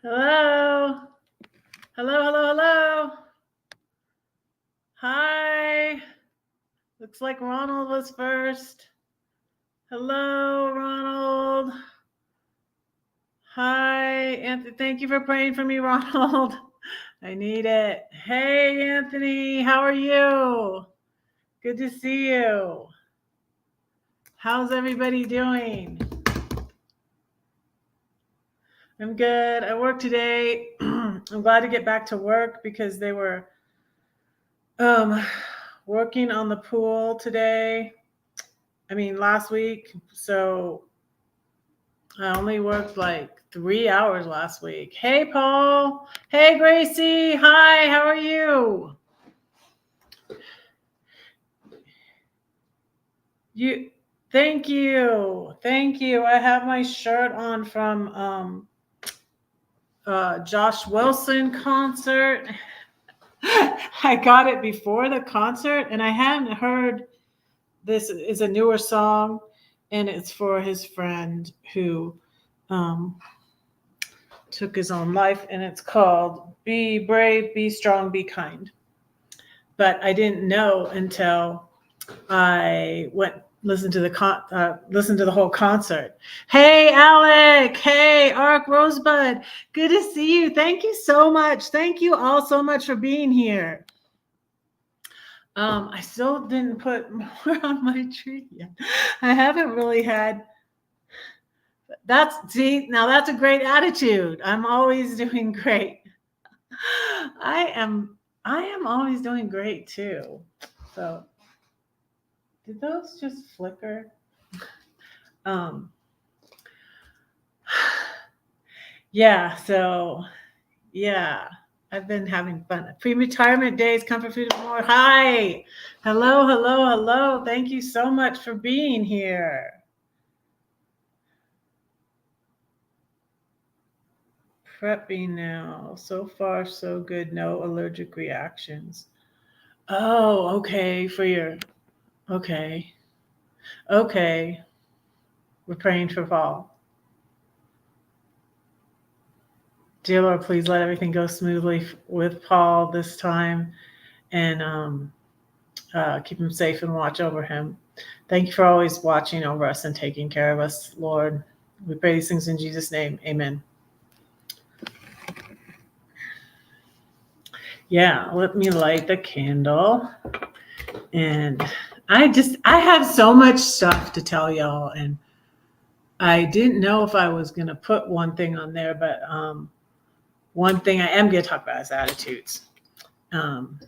Hello. Hello, hello, hello. Hi. Looks like Ronald was first. Hello, Ronald. Hi, Anthony. Thank you for praying for me, Ronald. I need it. Hey, Anthony. How are you? Good to see you. How's everybody doing? I'm good. I worked today. I'm glad to get back to work because they were working on the pool today. Last week. So I only worked like 3 hours last week. Hey, Paul. Hey, Gracie. Hi, how are you? Thank you. Thank you. I have my shirt on from Josh Wilson concert. I got it before the concert and I hadn't heard this is a newer song and it's for his friend who took his own life, and it's called Be Brave, Be Strong, Be Kind. But I didn't know until I went listen to the whole concert. Hey, Alec. Hey, Ark Rosebud. Good to see you. Thank you so much. Thank you all so much for being here. I still didn't put more on my tree yet. I haven't really had. That's a great attitude. I'm always doing great. I am always doing great too. So did those just flicker? Yeah, so yeah, I've been having fun. Pre-retirement days, comfort food and more. Hi. Hello, hello, hello. Thank you so much for being here. Prepping now. So far, so good. No allergic reactions. Oh, okay. Okay. Okay. We're praying for fall. Dear Lord, please let everything go smoothly with Paul this time and keep him safe and watch over him. Thank you for always watching over us and taking care of us, Lord. We pray these things in Jesus' name. Amen. Yeah, let me light the candle. And I have so much stuff to tell y'all. And I didn't know if I was going to put one thing on there, but one thing I am going to talk about is attitudes. And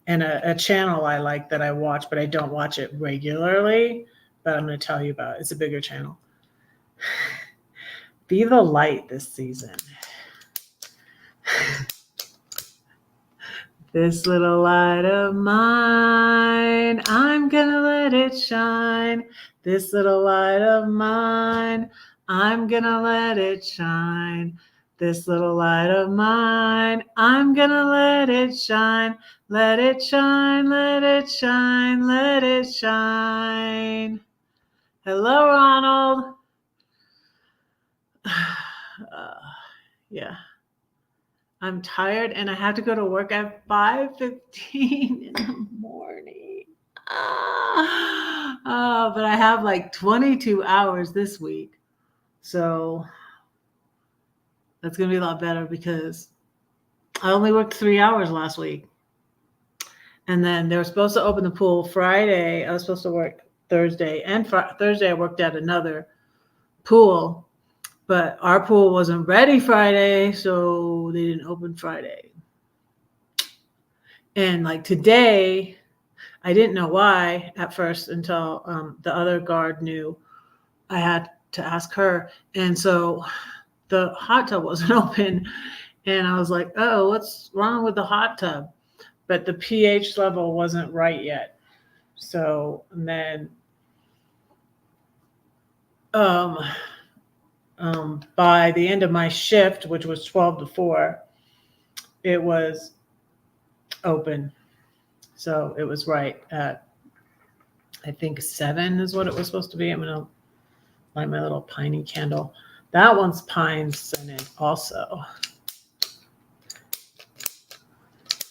a channel I like that I watch, but I don't watch it regularly, but I'm going to tell you about it. It's a bigger channel. Be the light this season. This little light of mine, I'm gonna let it shine. This little light of mine, I'm gonna let it shine. This little light of mine, I'm gonna let it shine. Let it shine, let it shine, let it shine. Hello, Ronald. Yeah. I'm tired and I have to go to work at 5:15 in the morning. But I have like 22 hours this week. So that's going to be a lot better because I only worked 3 hours last week. And then they were supposed to open the pool Friday. I was supposed to work Thursday. And Thursday I worked at another pool. But our pool wasn't ready Friday, so they didn't open Friday. And like today, I didn't know why at first until the other guard knew. I had to ask her. And so the hot tub wasn't open. And I was like, oh, what's wrong with the hot tub? But the pH level wasn't right yet. So, and then by the end of my shift, which was 12 to 4, it was open. So it was right at, I think 7 is what it was supposed to be. I'm going to light my little piney candle. That one's pine scented also.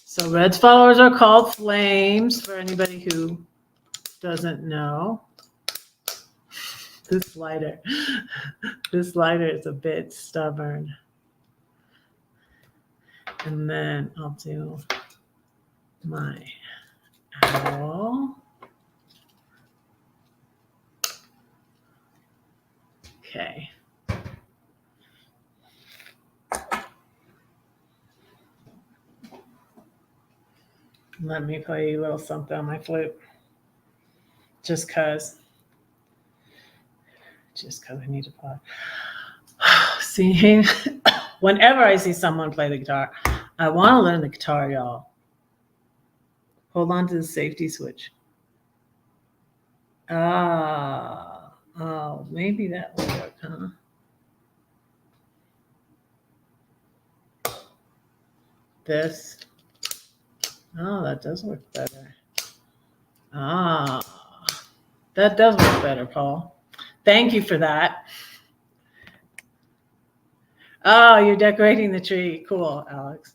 So red's followers are called flames, for anybody who doesn't know. This lighter is a bit stubborn. And then I'll do my owl. Okay. Let me play you a little something on my flute. Just cause I need to play. See, whenever I see someone play the guitar, I want to learn the guitar, y'all. Hold on to the safety switch. Oh, maybe that will work, huh? This. Oh, that does work better. That does work better, Paul. Thank you for that. Oh, you're decorating the tree. Cool, Alex.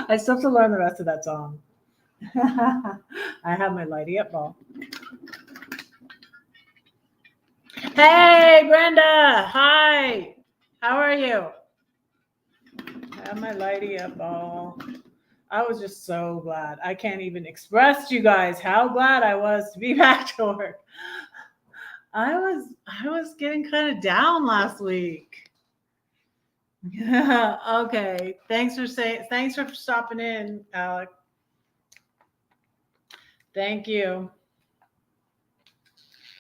I still have to learn the rest of that song. I have my lighty up ball. Hey, Brenda. Hi. How are you? I have my lighty up ball. I was just so glad. I can't even express to you guys how glad I was to be back to work. I was getting kind of down last week. Yeah. Okay. Thanks for stopping in, Alec. Thank you.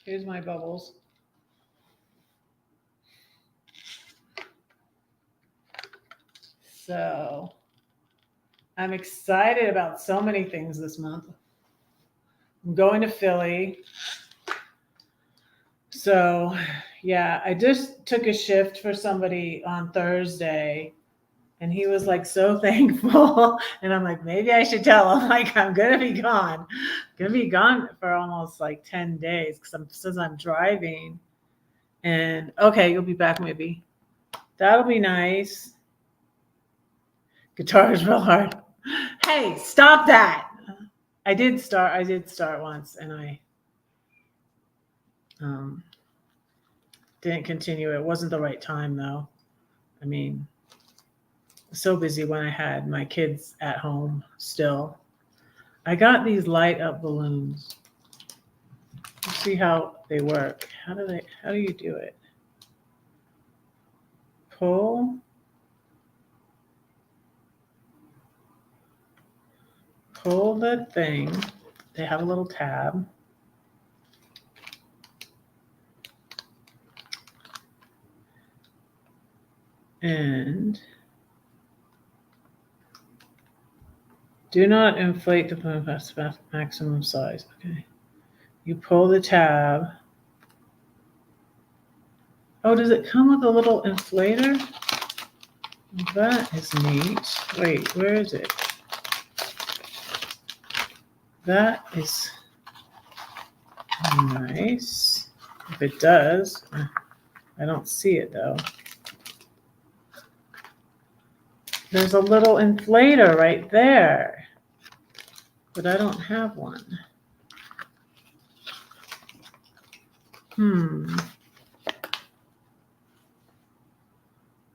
Here's my bubbles. So I'm excited about so many things this month. I'm going to Philly. So yeah, I just took a shift for somebody on Thursday and he was like so thankful. And I'm like, maybe I should tell him, like, I'm going to be gone. I'm going to be gone for almost like 10 days since I'm driving. And okay, you'll be back maybe. That'll be nice. Guitar is real hard. Hey, stop that. I did start once and I didn't continue. It wasn't the right time though. I mean, so busy when I had my kids at home still. I got these light up balloons. Let's see how they work. How do you do it? Pull the thing. They have a little tab. And do not inflate the balloon past maximum size. Okay. You pull the tab. Oh, does it come with a little inflator? That is neat. Wait, where is it? That is nice. If it does, I don't see it though. There's a little inflator right there, but I don't have one.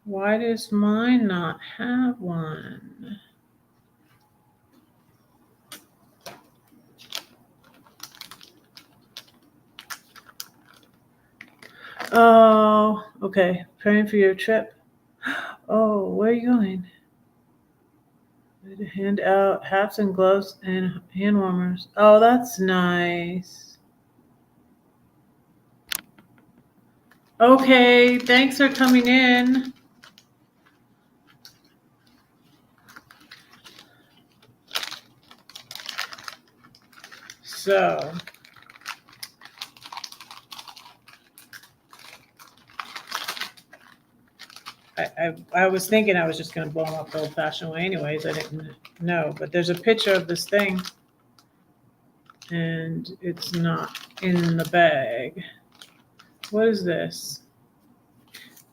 Why does mine not have one? Oh, okay. Preparing for your trip. Oh, where are you going? To hand out hats and gloves and hand warmers. Oh, that's nice. Okay, thanks for coming in. So I was thinking I was just going to blow them up the old-fashioned way anyways. I didn't know. But there's a picture of this thing, and it's not in the bag. What is this?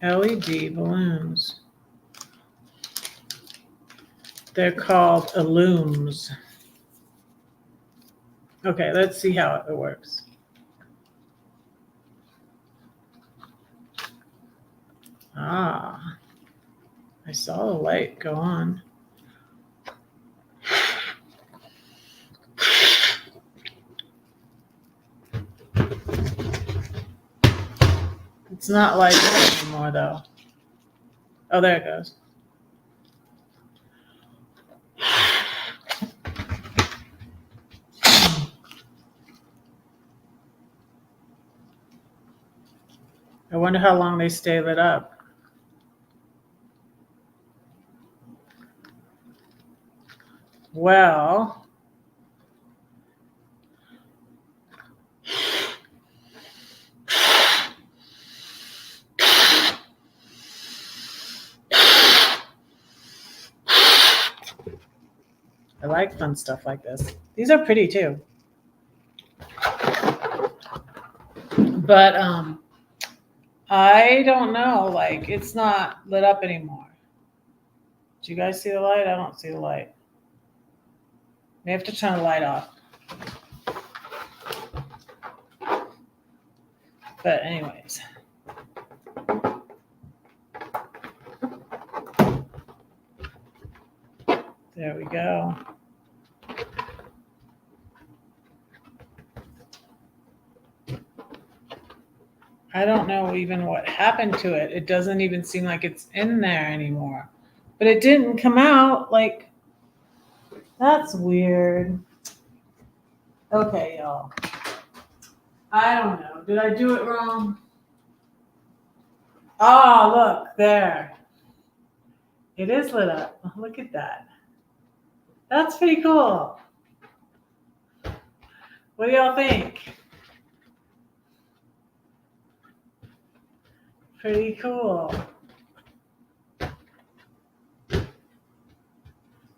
LED balloons. They're called Illums. Okay, let's see how it works. Ah, I saw the light go on. It's not like that anymore, though. Oh, there it goes. I wonder how long they stay lit up. Well, I like fun stuff like this. These are pretty too. But I don't know, like it's not lit up anymore. Do you guys see the light? I don't see the light. We have to turn the light off. But anyways. There we go. I don't know even what happened to it. It doesn't even seem like it's in there anymore. But it didn't come out. Like, that's weird. Okay, y'all. I don't know. Did I do it wrong? Oh, look, there. It is lit up. Oh, look at that. That's pretty cool. What do y'all think? Pretty cool.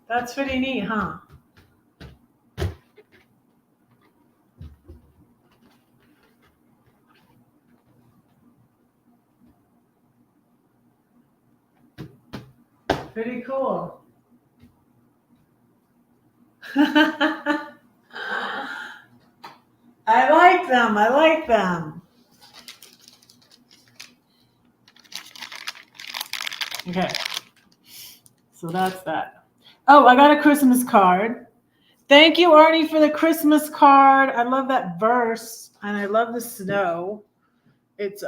That's pretty neat, huh? Pretty cool. I like them. I like them. Okay. So that's that. Oh, I got a Christmas card. Thank you, Arnie, for the Christmas card. I love that verse, and I love the snow. It's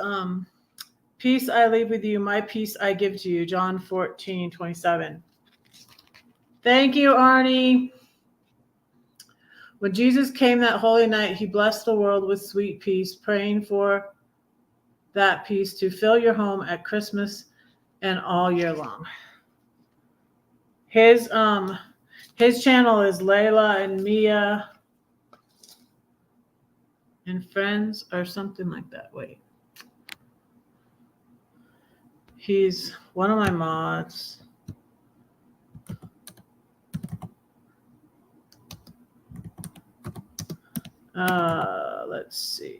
peace I leave with you, my peace I give to you, John 14:27. Thank you, Arnie. When Jesus came that holy night, he blessed the world with sweet peace, praying for that peace to fill your home at Christmas and all year long. His channel is Layla and Mia and Friends or something like that. Wait. He's one of my mods. Let's see.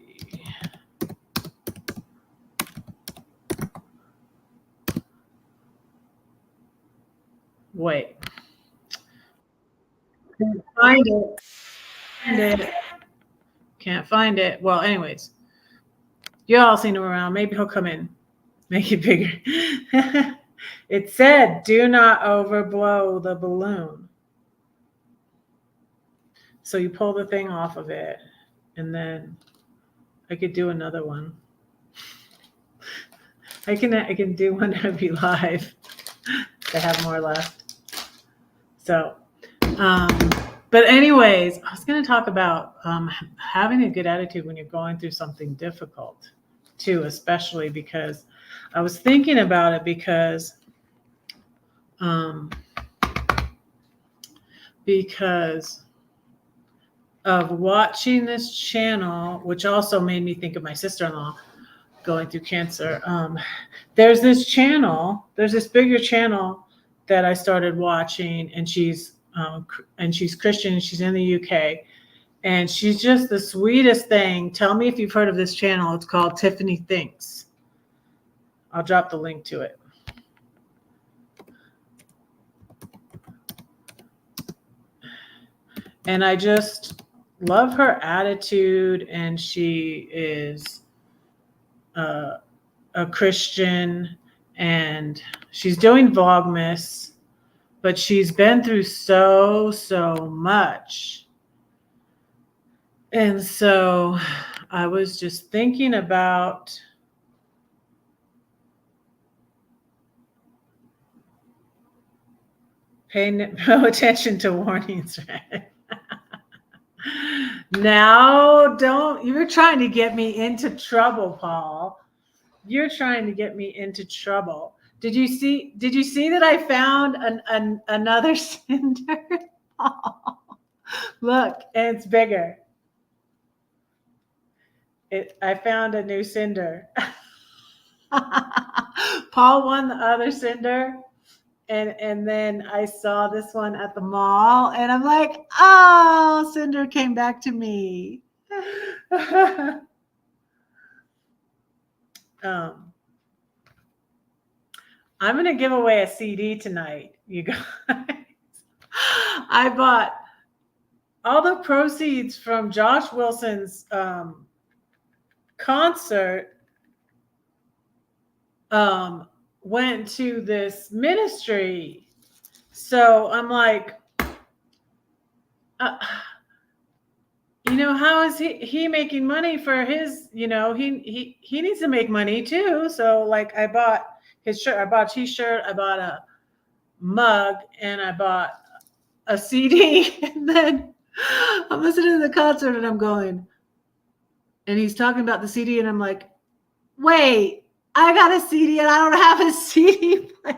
Wait. Can't find it. Can't find it. Well, anyways, you all seen him around. Maybe he'll come in. Make it bigger. It said, do not overblow the balloon. So you pull the thing off of it, and then I could do another one. I can do one that would be live. I have more left. So, but anyways, I was going to talk about having a good attitude when you're going through something difficult, too, especially because I was thinking about it because of watching this channel, which also made me think of my sister-in-law. going through cancer. There's this bigger channel that I started watching, and she's Christian. She's in the UK, and she's just the sweetest thing. Tell me if you've heard of this channel. It's called Tiffany Thinks. I'll drop the link to it. And I just love her attitude, and she is a Christian, and she's doing Vlogmas, but she's been through so much. And so I was just thinking about paying no attention to warnings. Now, you're trying to get me into trouble, Paul. You're trying to get me into trouble. Did you see that I found another cinder? Oh, look, and it's bigger. I found a new cinder. Paul won the other cinder. And then I saw this one at the mall, and I'm like, oh, cinder came back to me. I'm going to give away a CD tonight, you guys. I bought all the proceeds from Josh Wilson's concert went to this ministry. So I'm like, how is he making money for his, he needs to make money too. So like I bought his shirt, I bought a t-shirt, I bought a mug, and I bought a CD. And then I'm listening to the concert, and I'm going, and he's talking about the CD, and I'm like, wait, I got a CD and I don't have a CD player.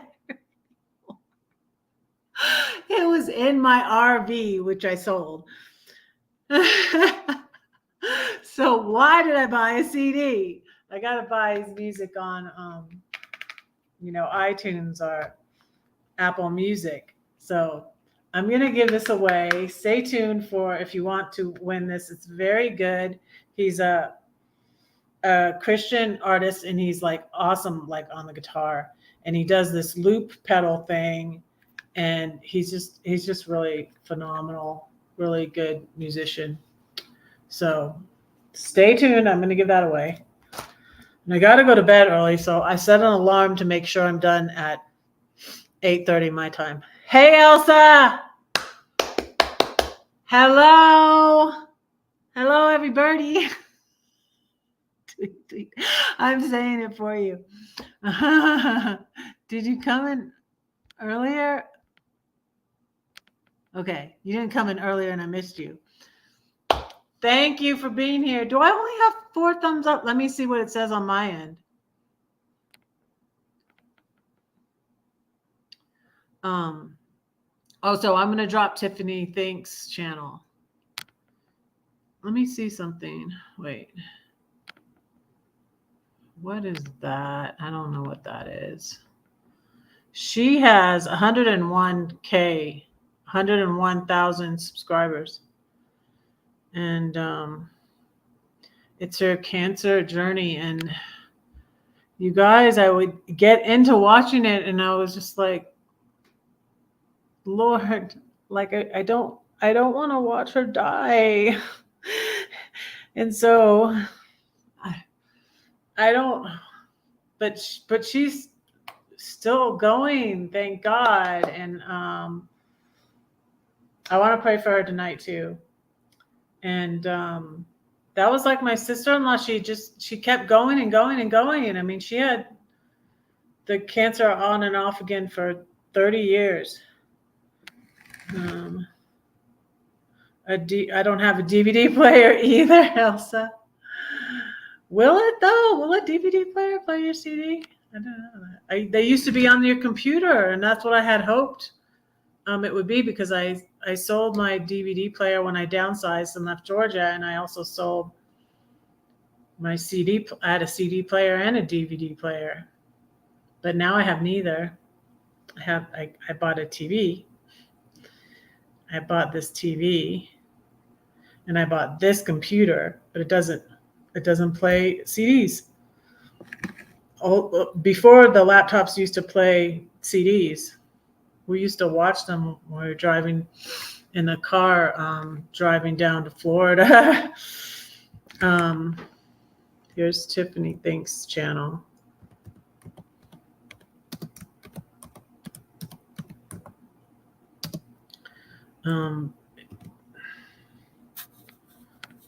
It was in my RV, which I sold. So why did I buy a CD? I got to buy his music on, iTunes or Apple Music. So I'm going to give this away. Stay tuned for if you want to win this. It's very good. He's a Christian artist, and he's like awesome, like on the guitar, and he does this loop pedal thing, and he's just really phenomenal, really good musician. So stay tuned. I'm going to give that away, and I got to go to bed early, so I set an alarm to make sure I'm done at 8:30 my time. Hey, Elsa. Hello everybody. I'm saying it for you. Did you come in earlier? Okay, you didn't come in earlier and I missed you. Thank you for being here. Do I only have 4 thumbs up? Let me see what it says on my end. So I'm going to drop Tiffany Thinks channel. Let me see something. Wait. What is that? I don't know what that is. She has 101,000 subscribers. And it's her cancer journey. And you guys, I would get into watching it, and I was just like, Lord, like I don't want to watch her die. And so I don't, but she's still going, thank God. And I want to pray for her tonight too. And that was like my sister-in-law. She kept going and going and going. And I mean, she had the cancer on and off again for 30 years. I don't have a DVD player either, Elsa. Will it though? Will a DVD player play your CD? I don't know. They used to be on your computer, and that's what I had hoped it would be, because I sold my DVD player when I downsized and left Georgia, and I also sold my CD. I had a CD player and a DVD player, but now I have neither. I bought a TV. I bought this TV, and I bought this computer, but it doesn't play CDs. Before, the laptops used to play CDs. We used to watch them when we were driving in the car, driving down to Florida. Here's Tiffany Thinks channel.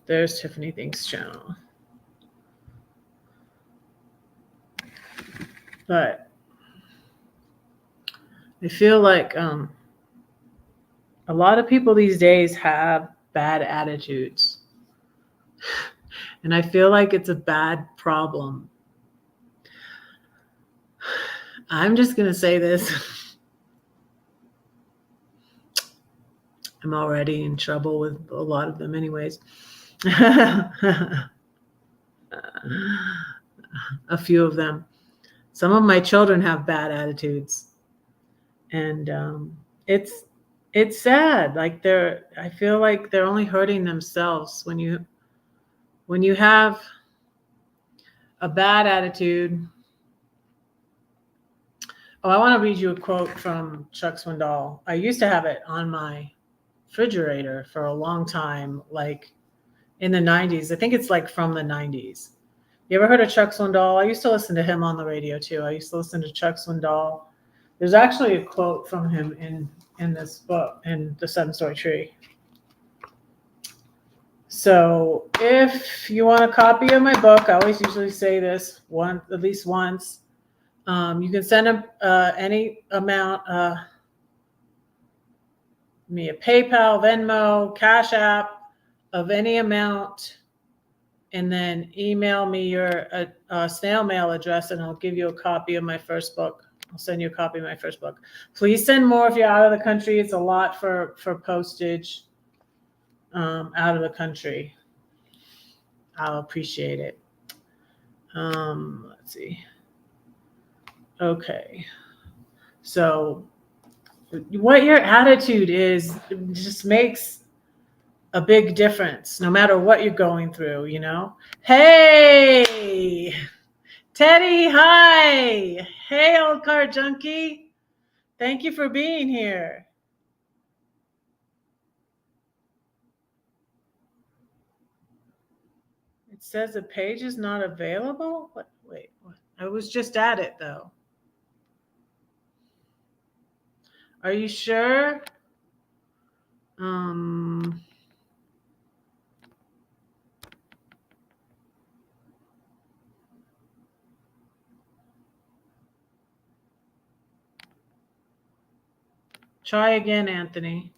There's Tiffany Thinks channel. But I feel like a lot of people these days have bad attitudes. And I feel like it's a bad problem. I'm just going to say this. I'm already in trouble with a lot of them anyways. A few of them. Some of my children have bad attitudes. And it's sad. Like I feel like they're only hurting themselves when you have a bad attitude. Oh, I want to read you a quote from Chuck Swindoll. I used to have it on my refrigerator for a long time, like in the 90s. I think it's like from the 90s. You ever heard of Chuck Swindoll? I used to listen to him on the radio too. I used to listen to Chuck Swindoll. There's actually a quote from him in this book, in The 7-Story Tree. So if you want a copy of my book, I always usually say this at least once. You can send any amount, me a PayPal, Venmo, Cash App of any amount, and then email me your snail mail address, and I'll give you a copy of my first book. I'll send you a copy of my first book. Please send more if you're out of the country. It's a lot for postage out of the country. I'll appreciate it. Let's see. Okay. So what your attitude is just makes a big difference, no matter what you're going through, you know? Hey, Teddy, hi. Hey, old car junkie. Thank you for being here. It says the page is not available? What? Wait, what? I was just at it, though. Are you sure? Try again, Anthony.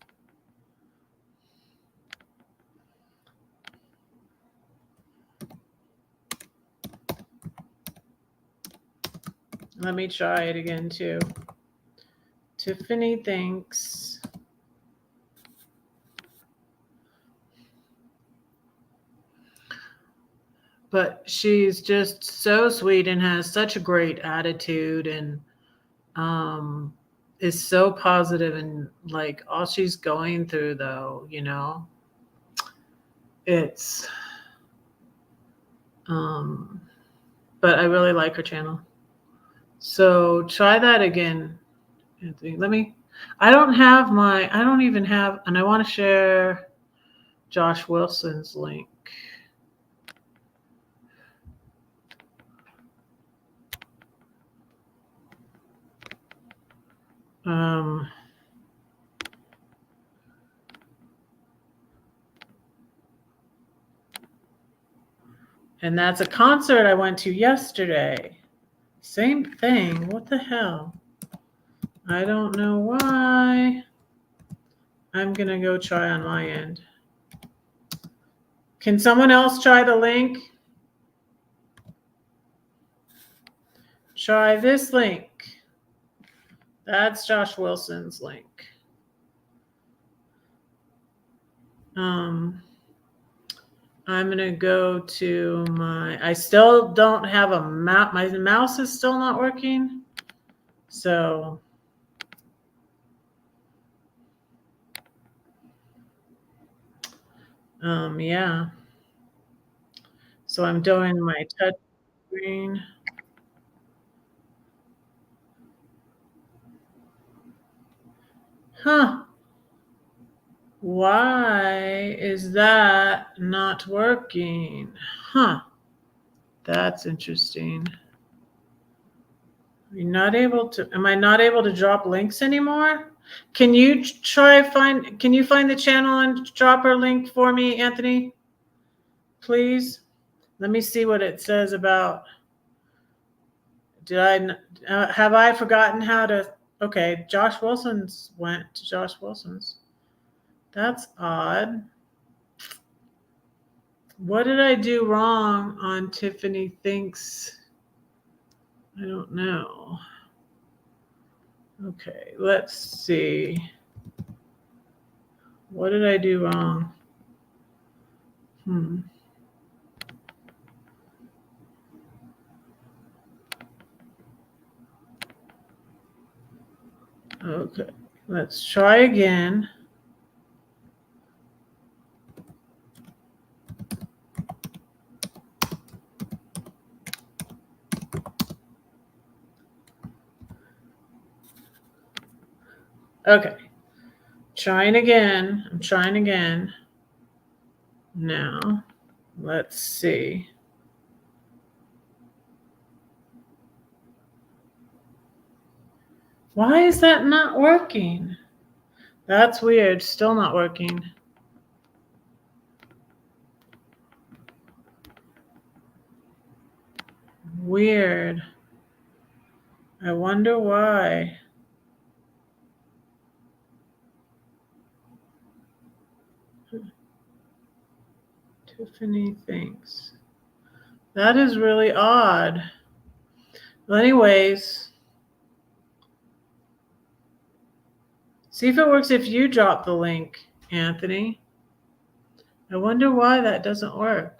Let me try it again, too. Tiffany thinks. But she's just so sweet and has such a great attitude, and is so positive, and like all she's going through, though, you know, it's but I really like her channel. So try that again, Anthony. I don't even have, and I want to share Josh Wilson's link. And that's a concert I went to yesterday. Same thing. What the hell? I don't know why. I'm going to go try on my end. Can someone else try the link? Try this link. That's Josh Wilson's link. I'm going to go to I still don't have a mouse. My mouse is still not working. So yeah. So I'm doing my touch screen. Huh. Why is that not working? Huh. That's interesting. Am I not able to drop links anymore? Can you can you find the channel and drop her link for me, Anthony? Please? Let me see what it says about, have I forgotten how to, okay, Josh Wilson's went to Josh Wilson's. That's odd. What did I do wrong on Tiffany Thinks? I don't know. Okay, let's see. What did I do wrong? Okay, let's try again. Okay, trying again. I'm trying again. Now, let's see. Why is that not working? That's weird. Still not working. Weird. I wonder why. Tiffany Thinks. That is really odd. Well, anyways, see if it works if you drop the link, Anthony. I wonder why that doesn't work.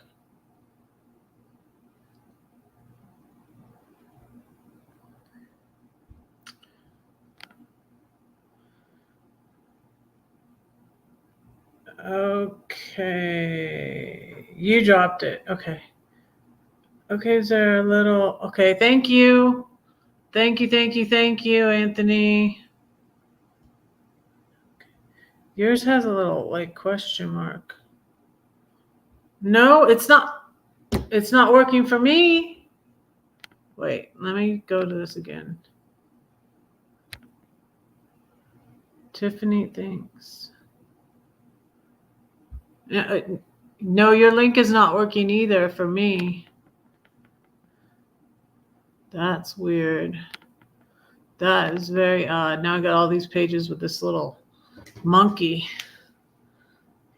Okay. You dropped it. Okay. Okay, is there a little... Okay, thank you. Thank you, Anthony. Yours has a little, like, question mark. No, it's not. It's not working for me. Wait, let me go to this again. Tiffany Thinks. No, your link is not working either for me. That's weird. That is very odd. Now I got all these pages with this little monkey.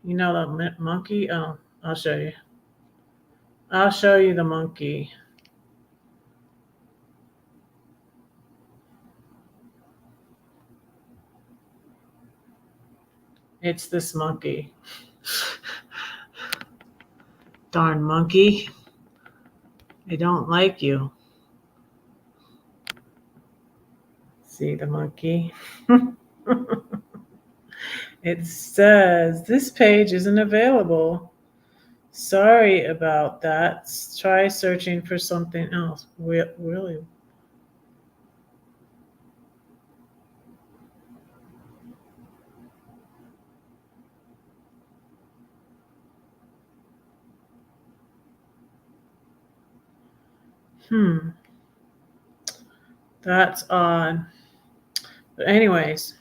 You know that monkey? Oh, I'll show you. I'll show you the monkey. It's this monkey. Darn monkey. I don't like you. See the monkey? It says this page isn't available. Sorry about that. Try searching for something else. Really? That's odd. But anyways,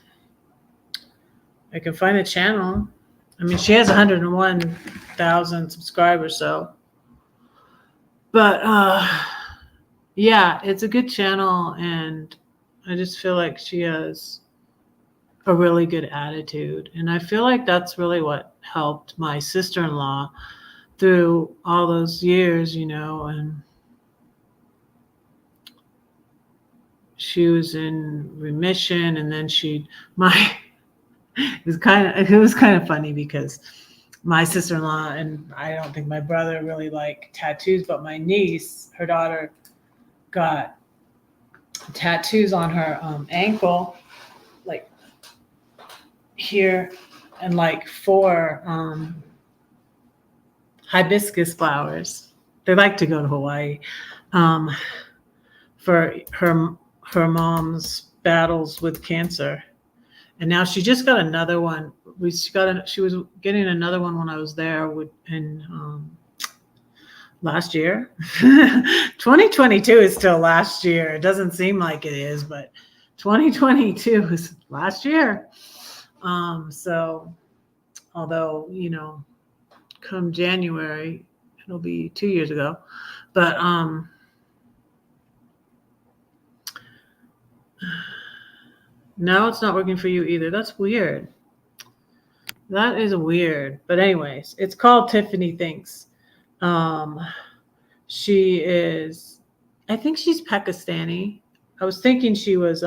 I can find the channel. I mean, she has 101,000 subscribers, so. But yeah, it's a good channel, and I just feel like she has a really good attitude. And I feel like that's really what helped my sister-in-law through all those years, and she was in remission, and then it was kind of funny because my sister-in-law and I don't think my brother really like tattoos, but my niece, her daughter, got tattoos on her ankle, like here, and like 4 hibiscus flowers. They like to go to Hawaii for her mom's battles with cancer, and now she just got another one. She was getting another one when I was there in last year. 2022 is still last year. It doesn't seem like it is, but 2022 is last year. So although, come January, it'll be 2 years ago, but no, it's not working for you either. That's weird. That is weird. But anyways, it's called Tiffany Thinks. She is, I think she's Pakistani. I was thinking she was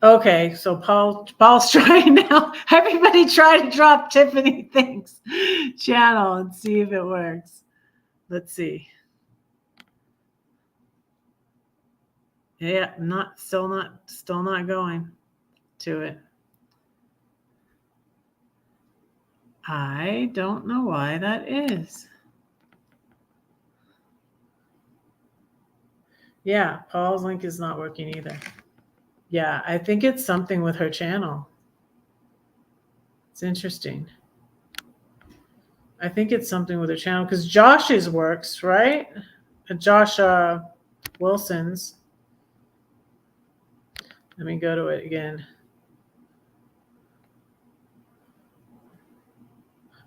okay, so Paul's trying now. Everybody try to drop Tiffany Thinks channel and see if it works. Let's see. Yeah, still not going to it. I don't know why that is. Yeah, Paul's link is not working either. Yeah, I think it's something with her channel. It's interesting. I think it's something with her channel because Josh's works, right? Josh Wilson's. Let me go to it again.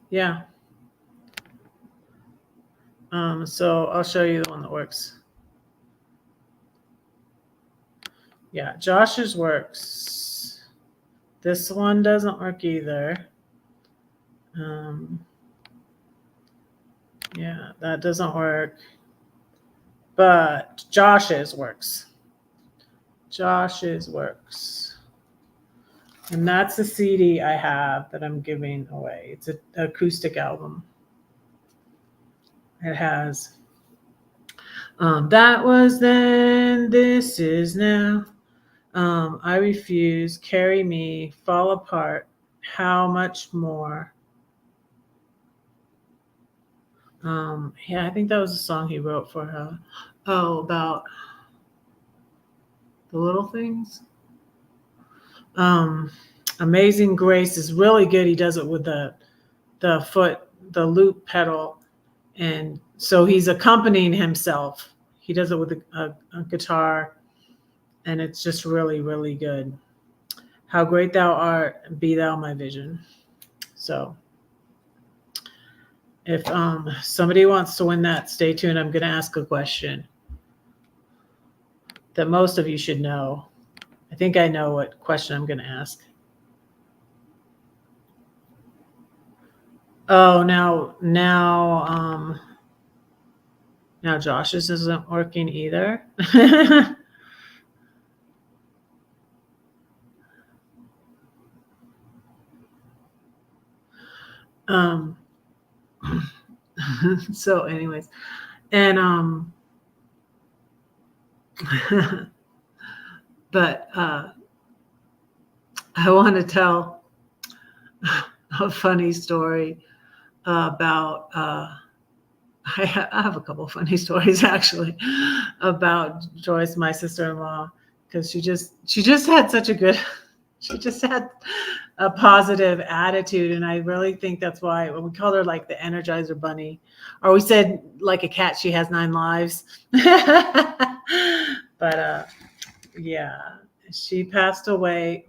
Yeah. So I'll show you the one that works. Yeah, Josh's works. This one doesn't work either. Yeah, that doesn't work. But Josh's works. Josh's works. And that's the CD I have that I'm giving away. It's an acoustic album. It has That Was Then, This Is Now. I Refuse, Carry Me, Fall Apart, How Much More. Yeah, I think that was a song he wrote for her. Oh, about the little things. Amazing Grace is really good. He does it with the loop pedal, and so he's accompanying himself. He does it with a guitar, and it's just really, really good. How Great Thou Art, Be Thou My Vision. So if somebody wants to win that, stay tuned. I'm going to ask a question that most of you should know. I think I know what question I'm going to ask. Oh, now Josh's isn't working either. So anyways, and but I want to tell a funny story about I have a couple of funny stories actually about Joyce, my sister-in-law, because she just had such a good she just had a positive attitude, and I really think that's why when we called her like the Energizer Bunny, or we said like a cat, she has 9 lives. But yeah, she passed away.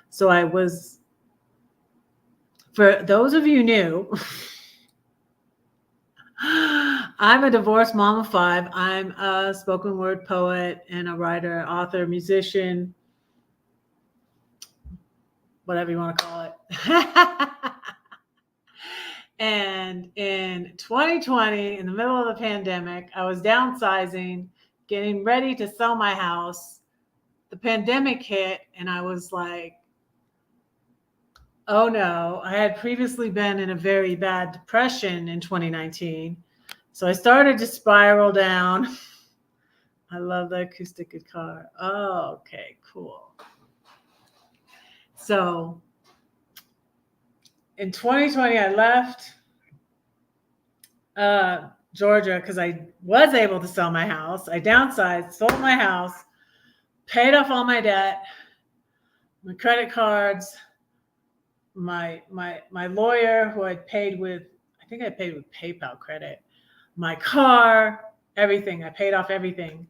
So I was, for those of you new, I'm a divorced mom of 5. I'm a spoken word poet and a writer, author, musician, whatever you want to call it. And in 2020, in the middle of the pandemic, I was downsizing, getting ready to sell my house. The pandemic hit, and I was like, Oh no, I had previously been in a very bad depression in 2019. So I started to spiral down. I love the acoustic guitar. Oh, okay, cool. So in 2020, I left Georgia because I was able to sell my house. I downsized, sold my house, paid off all my debt, my credit cards, my lawyer who I paid with, I think I paid with PayPal credit, my car, everything. I paid off everything.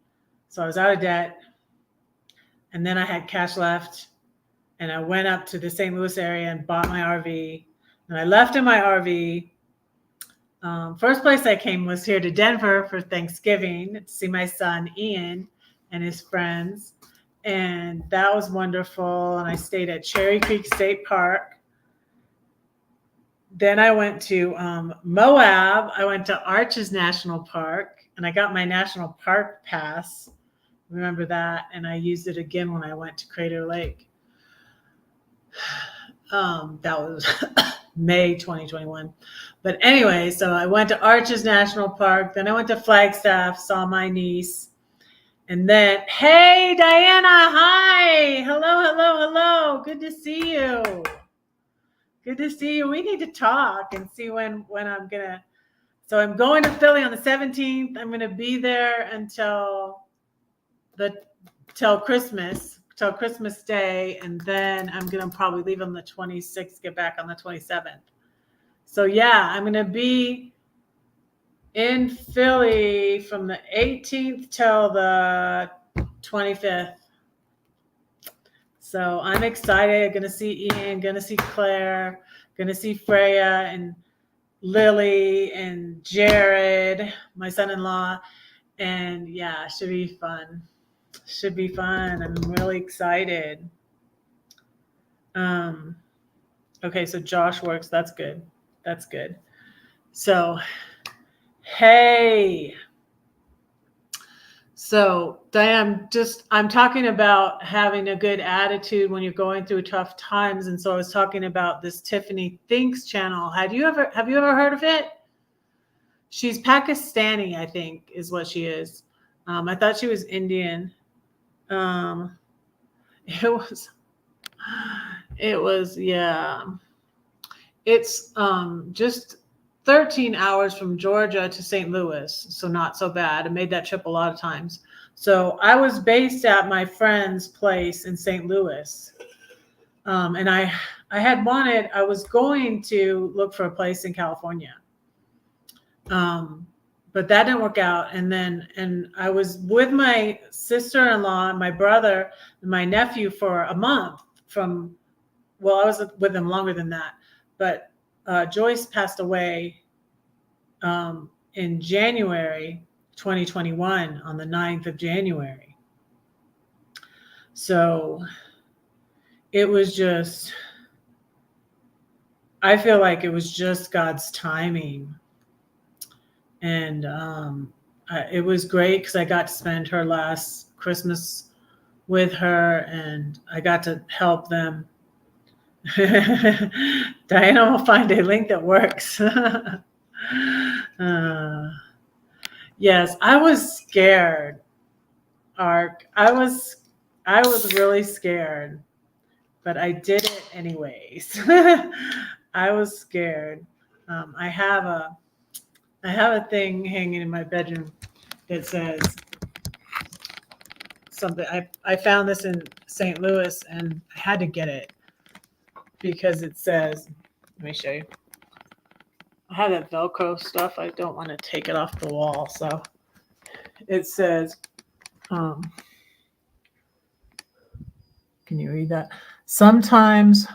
So I was out of debt. And then I had cash left. And I went up to the St. Louis area and bought my RV. And I left in my RV. First place I came was here to Denver for Thanksgiving to see my son Ian and his friends. And that was wonderful. And I stayed at Cherry Creek State Park. Then I went to Moab. I went to Arches National Park, and I got my National Park Pass. Remember that? And I used it again when I went to Crater Lake. That was May 2021. But anyway, so I went to Arches National Park. Then I went to Flagstaff, saw my niece. And then, hey, Diana, hi. Hello. Good to see you. Good to see you. We need to talk and see when I'm going to. So I'm going to Philly on the 17th. I'm going to be there until Christmas Day. And then I'm going to probably leave on the 26th, get back on the 27th. So yeah, I'm going to be in Philly from the 18th till the 25th. So I'm excited. Going to see Ian, going to see Claire, going to see Freya and Lily and Jared, my son-in-law. And yeah, it should be fun. I'm really excited. Okay, so Josh works. That's good. So, hey. So, Diane, I'm talking about having a good attitude when you're going through tough times. And so I was talking about this Tiffany Thinks channel. Have you ever heard of it? She's Pakistani, I think, is what she is. I thought she was Indian. It was, yeah. It's just 13 hours from Georgia to St. Louis, so not so bad. I made that trip a lot of times. So I was based at my friend's place in St. Louis. And I was going to look for a place in California. But that didn't work out. And I was with my sister-in-law, my brother, and my nephew for a month I was with them longer than that. But Joyce passed away in January 2021 on the 9th of January. So it was just, I feel like it was just God's timing. And it was great because I got to spend her last Christmas with her, and I got to help them. Diana will find a link that works. Yes, I was scared, Ark. I was really scared, but I did it anyways. I was scared. I have a thing hanging in my bedroom that says something. I found this in St. Louis, and I had to get it because it says, let me show you. I have that Velcro stuff. I don't want to take it off the wall. So it says, can you read that? Sometimes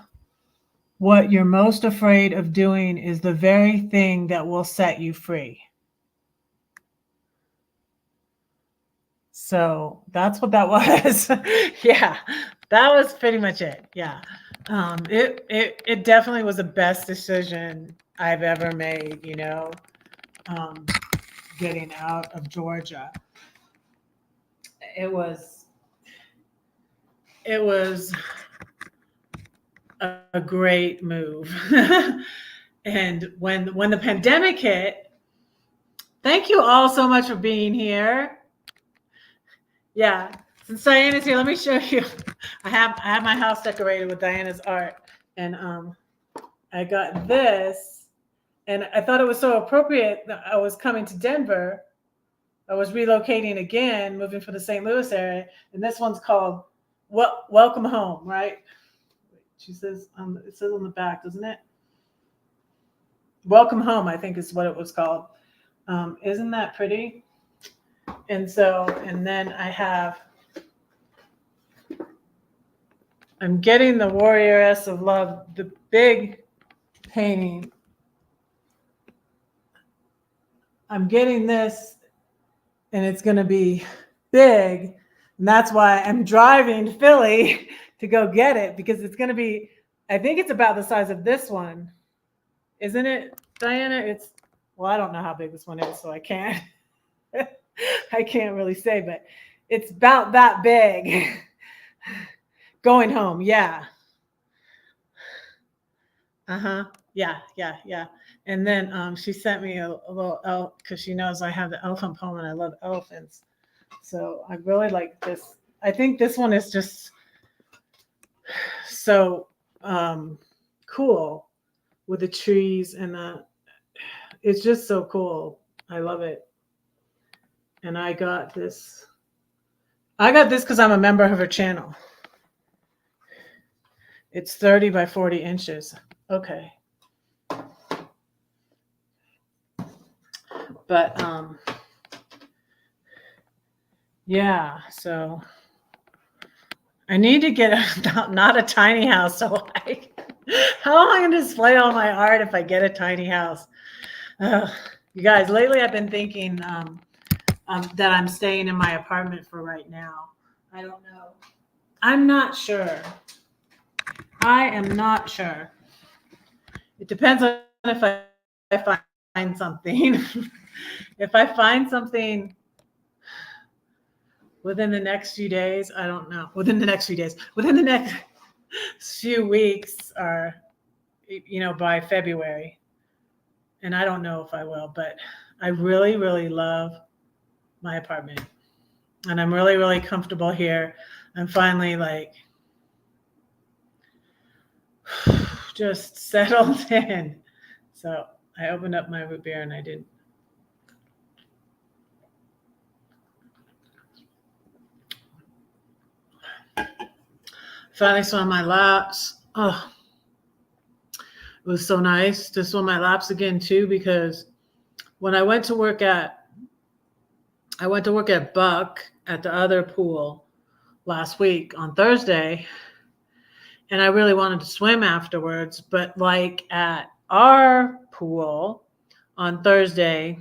what you're most afraid of doing is the very thing that will set you free. So that's what that was. Yeah, that was pretty much it. Yeah. It definitely was the best decision I've ever made, getting out of Georgia. It was a great move. And when the pandemic hit, thank you all so much for being here. Yeah, since Diana's here, let me show you. I have my house decorated with Diana's art, and I got this, and I thought it was so appropriate that I was coming to Denver. I was relocating again, moving from the St. Louis area, and this one's called "Welcome Home." Right? She says it says on the back, doesn't it? Welcome Home, I think is what it was called. Isn't that pretty? And then I'm getting the Warrioress of Love, the big painting. I'm getting this, and it's going to be big. And that's why I'm driving to Philly to go get it, because it's going to be, I think it's about the size of this one. Isn't it, Diana? Well, I don't know how big this one is, so I can't really say, but it's about that big. Going home, yeah. Yeah. And then she sent me a little elf, because she knows I have the elephant poem and I love elephants. So I really like this. I think this one is just so cool with the trees, and it's just so cool. I love it. And I got this because I'm a member of her channel. It's 30 by 40 inches. Okay. But yeah, so I need to get not a tiny house. So how am I going to display all my art if I get a tiny house? You guys, lately I've been thinking that I'm staying in my apartment for right now. I don't know. I'm not sure. I am not sure. It depends on if I find something. If I find something within the next few days, I don't know. Within the next few weeks, or by February. And I don't know if I will, but I really, really love my apartment. And I'm really, really comfortable here. I'm finally just settled in. So I opened up my root beer and I did. Finally swam my laps. Oh, it was so nice to swim my laps again too, because when I went to work at Buck at the other pool last week on Thursday, and I really wanted to swim afterwards, but at our pool on Thursday,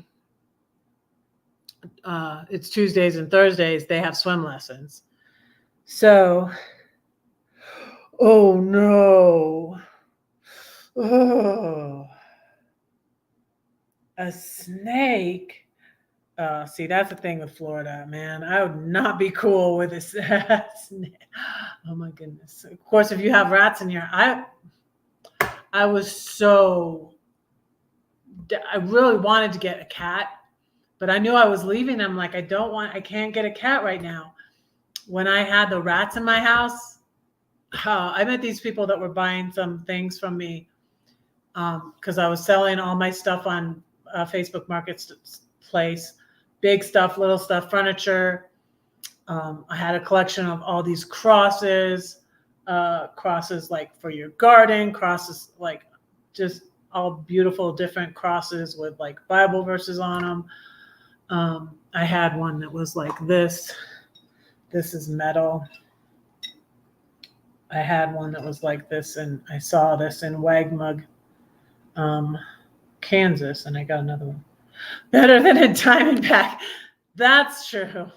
it's Tuesdays and Thursdays, they have swim lessons. So, oh no. Oh, a snake. See, that's the thing with Florida, man. I would not be cool with a snake. Oh my goodness. Of course, if you have rats in here, I really wanted to get a cat, but I knew I was leaving. I'm like, I can't get a cat right now. When I had the rats in my house, I met these people that were buying some things from me because I was selling all my stuff on Facebook Marketplace, big stuff, little stuff, furniture. I had a collection of all these crosses like for your garden, crosses like just all beautiful different crosses with like Bible verses on them. I had one that was like this. This is metal. I had one that was like this, and I saw this in Wagmug, Kansas, and I got another one. Better than a Diamondback. That's true.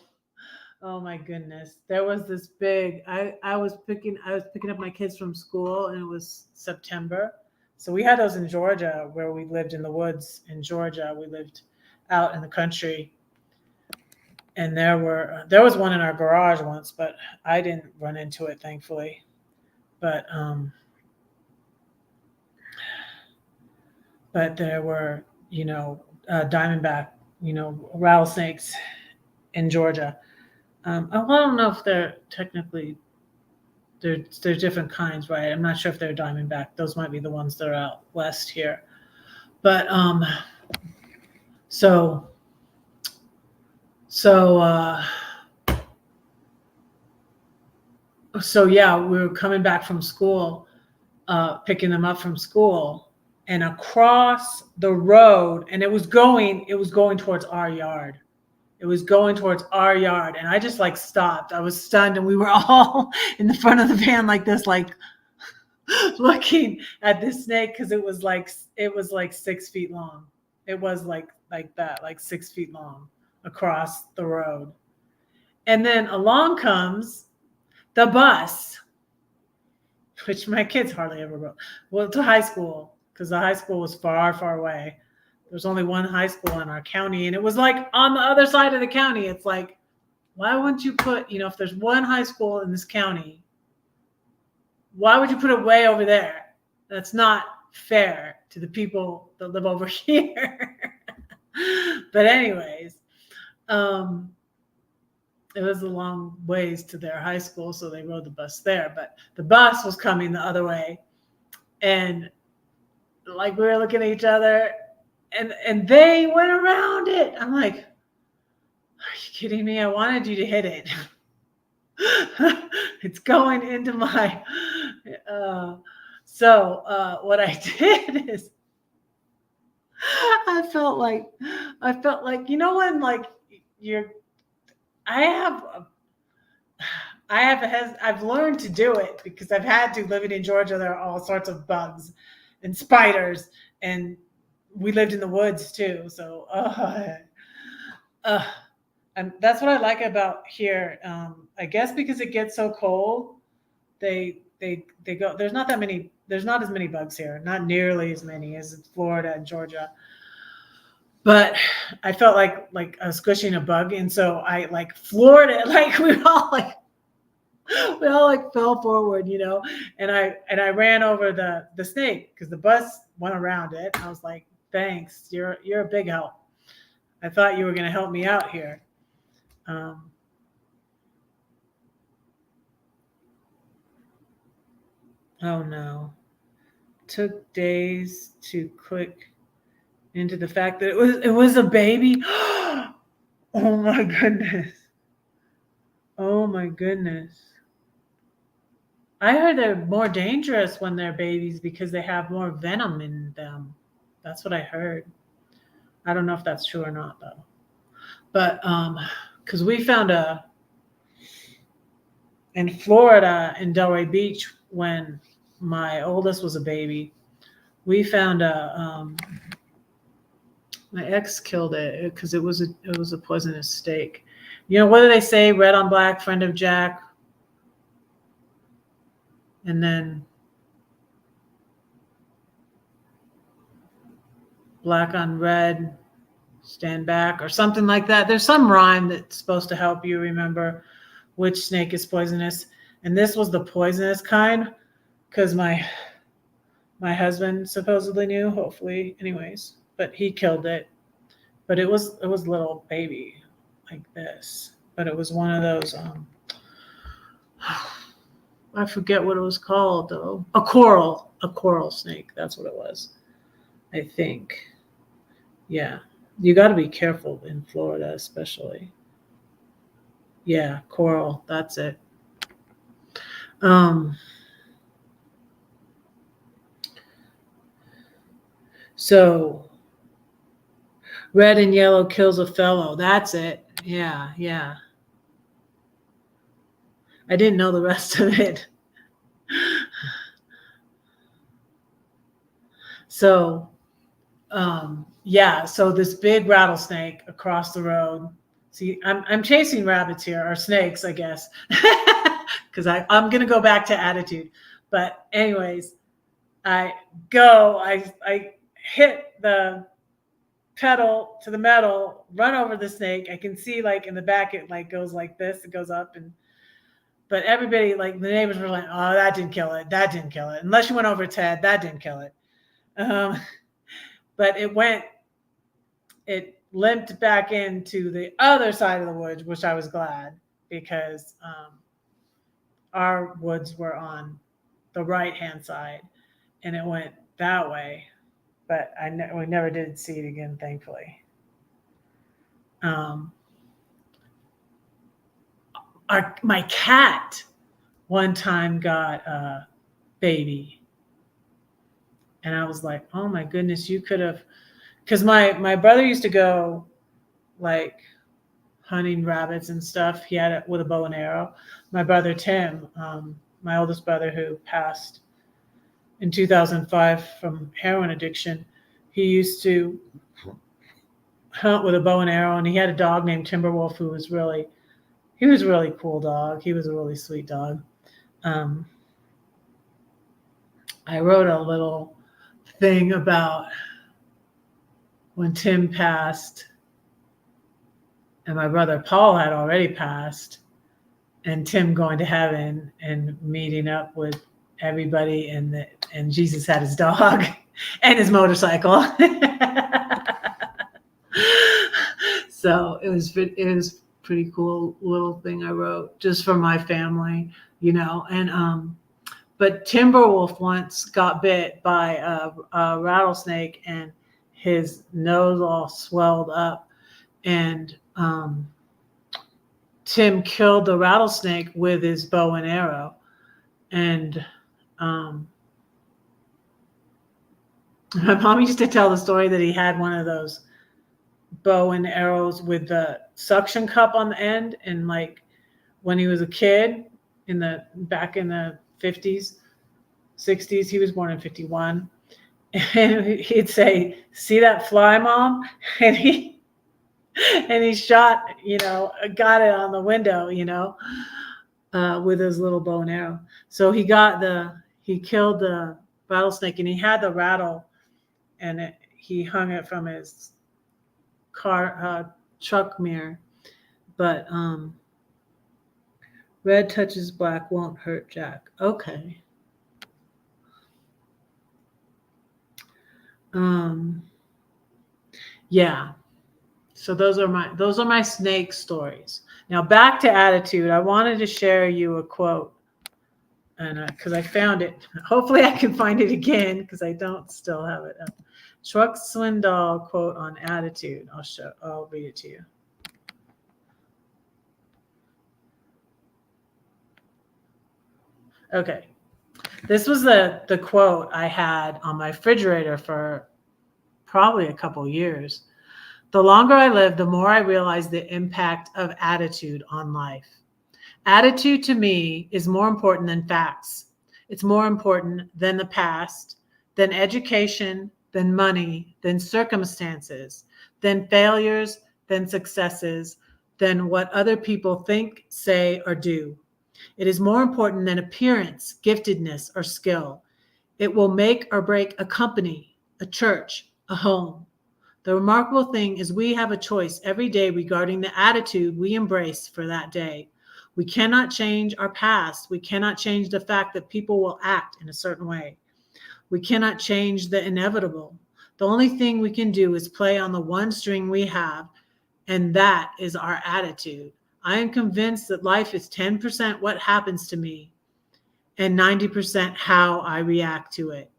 Oh my goodness. There was this big, I was picking up my kids from school, and it was September. So we had those in Georgia, where we lived in the woods in Georgia. We lived out in the country. And there was one in our garage once, but I didn't run into it, thankfully. But but there were, diamondback, rattlesnakes in Georgia. I don't know if they're technically, there's different kinds, right? I'm not sure if they're diamondback. Those might be the ones that are out west here. But so yeah, we were coming back from school, picking them up from school, and across the road, and it was going towards our yard. It was going towards our yard, and I just like stopped. I was stunned, and we were all in the front of the van like this, like looking at this snake, because it was like 6 feet long. It was like that, like 6 feet long across the road. And then along comes the bus, which my kids hardly ever rode. Well, to high school, because the high school was far, far away. There's only one high school in our county, and it was like on the other side of the county. It's like, why wouldn't you put, if there's one high school in this county, why would you put it way over there? That's not fair to the people that live over here. But anyways, it was a long ways to their high school, so they rode the bus there. But the bus was coming the other way, and like we were looking at each other, and they went around it. I'm like, are you kidding me? I wanted you to hit it. It's going into my. So what I did is, I felt like, when like I've learned to do it because I've had to. Living in Georgia, there are all sorts of bugs and spiders, and we lived in the woods too. So, and that's what I like about here. I guess because it gets so cold, they go. There's not as many bugs here. Not nearly as many as in Florida and Georgia. But I felt like I was squishing a bug, and so I like floored it. Like we all fell forward, and I ran over the snake because the bus went around it. I was like, thanks, you're a big help. I thought you were going to help me out here. Oh no, took days to click into the fact that it was a baby. Oh my goodness. Oh my goodness. I heard they're more dangerous when they're babies because they have more venom in them. That's what I heard. I don't know if that's true or not though. But because we found in Florida, in Delray Beach, when my oldest was a baby, we found my ex killed it because it was a poisonous steak. What do they say? Red on black, friend of Jack. And then black on red, stand back, or something like that. There's some rhyme that's supposed to help you remember which snake is poisonous. And this was the poisonous kind because my husband supposedly knew, hopefully, anyways, but he killed it. But it was little baby like this. But it was one of those, I forget what it was called though. A coral snake. That's what it was, I think. Yeah. You got to be careful in Florida, especially. Yeah, coral. That's it. So red and yellow kills a fellow. That's it. Yeah. I didn't know the rest of it. So, so this big rattlesnake across the road. See, I'm chasing rabbits here, or snakes, I guess, because I'm going to go back to attitude. But anyways, I hit the pedal to the metal, run over the snake. I can see like in the back, it like goes like this, it goes up, but everybody, like the neighbors were like, oh, that didn't kill it. Unless you went over its head, that didn't kill it. but it limped back into the other side of the woods, which I was glad because our woods were on the right-hand side and it went that way. But we never did see it again, thankfully. My cat one time got a baby. And I was like, oh my goodness, you could have, because my brother used to go like hunting rabbits and stuff. He had it with a bow and arrow. My brother Tim, my oldest brother who passed in 2005 from heroin addiction, he used to hunt with a bow and arrow, and he had a dog named Timberwolf who was really cool dog. He was a really sweet dog. I wrote a little thing about when Tim passed and my brother Paul had already passed, and Tim going to heaven and meeting up with everybody, and Jesus had his dog and his motorcycle. So it was pretty cool little thing I wrote just for my family, and but Timberwolf once got bit by a rattlesnake and his nose all swelled up, and Tim killed the rattlesnake with his bow and arrow. And my mom used to tell the story that he had one of those bow and arrows with the suction cup on the end, and like when he was a kid back in the 50s, 60s, he was born in 51, and he'd say, "See that fly, Mom?" and he shot, got it on the window, with his little bow and arrow. So he killed the rattlesnake, and he had the rattle, and he hung it from his truck mirror. But red touches black won't hurt Jack. Okay. Yeah. So those are my snake stories. Now back to attitude. I wanted to share you a quote, and because I found it. Hopefully I can find it again because I don't still have it up. Chuck Swindoll quote on attitude. I'll read it to you. Okay. This was the quote I had on my refrigerator for probably a couple years. The longer I live, the more I realize the impact of attitude on life. Attitude to me is more important than facts. It's more important than the past, than education, than money, than circumstances, than failures, than successes, than what other people think, say, or do. It is more important than appearance, giftedness, or skill. It will make or break a company, a church, a home. The remarkable thing is we have a choice every day regarding the attitude we embrace for that day. We cannot change our past. We cannot change the fact that people will act in a certain way. We cannot change the inevitable. The only thing we can do is play on the one string we have, and that is our attitude. I am convinced that life is 10% what happens to me and 90% how I react to it.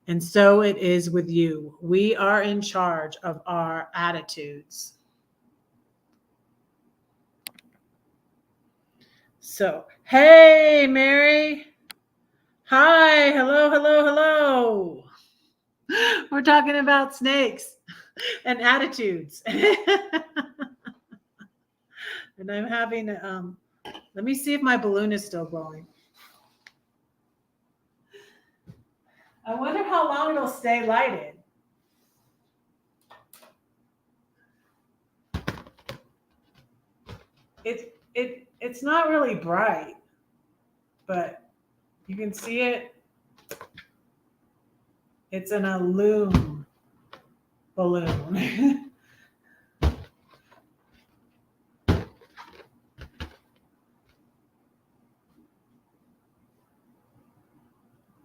And so it is with you. We are in charge of our attitudes. So, hey, Mary. Hi. Hello, hello, hello. We're talking about snakes and attitudes. And I'm having, let me see if my balloon is still glowing. I wonder how long it'll stay lighted. It's not really bright, but you can see it. It's an illume balloon.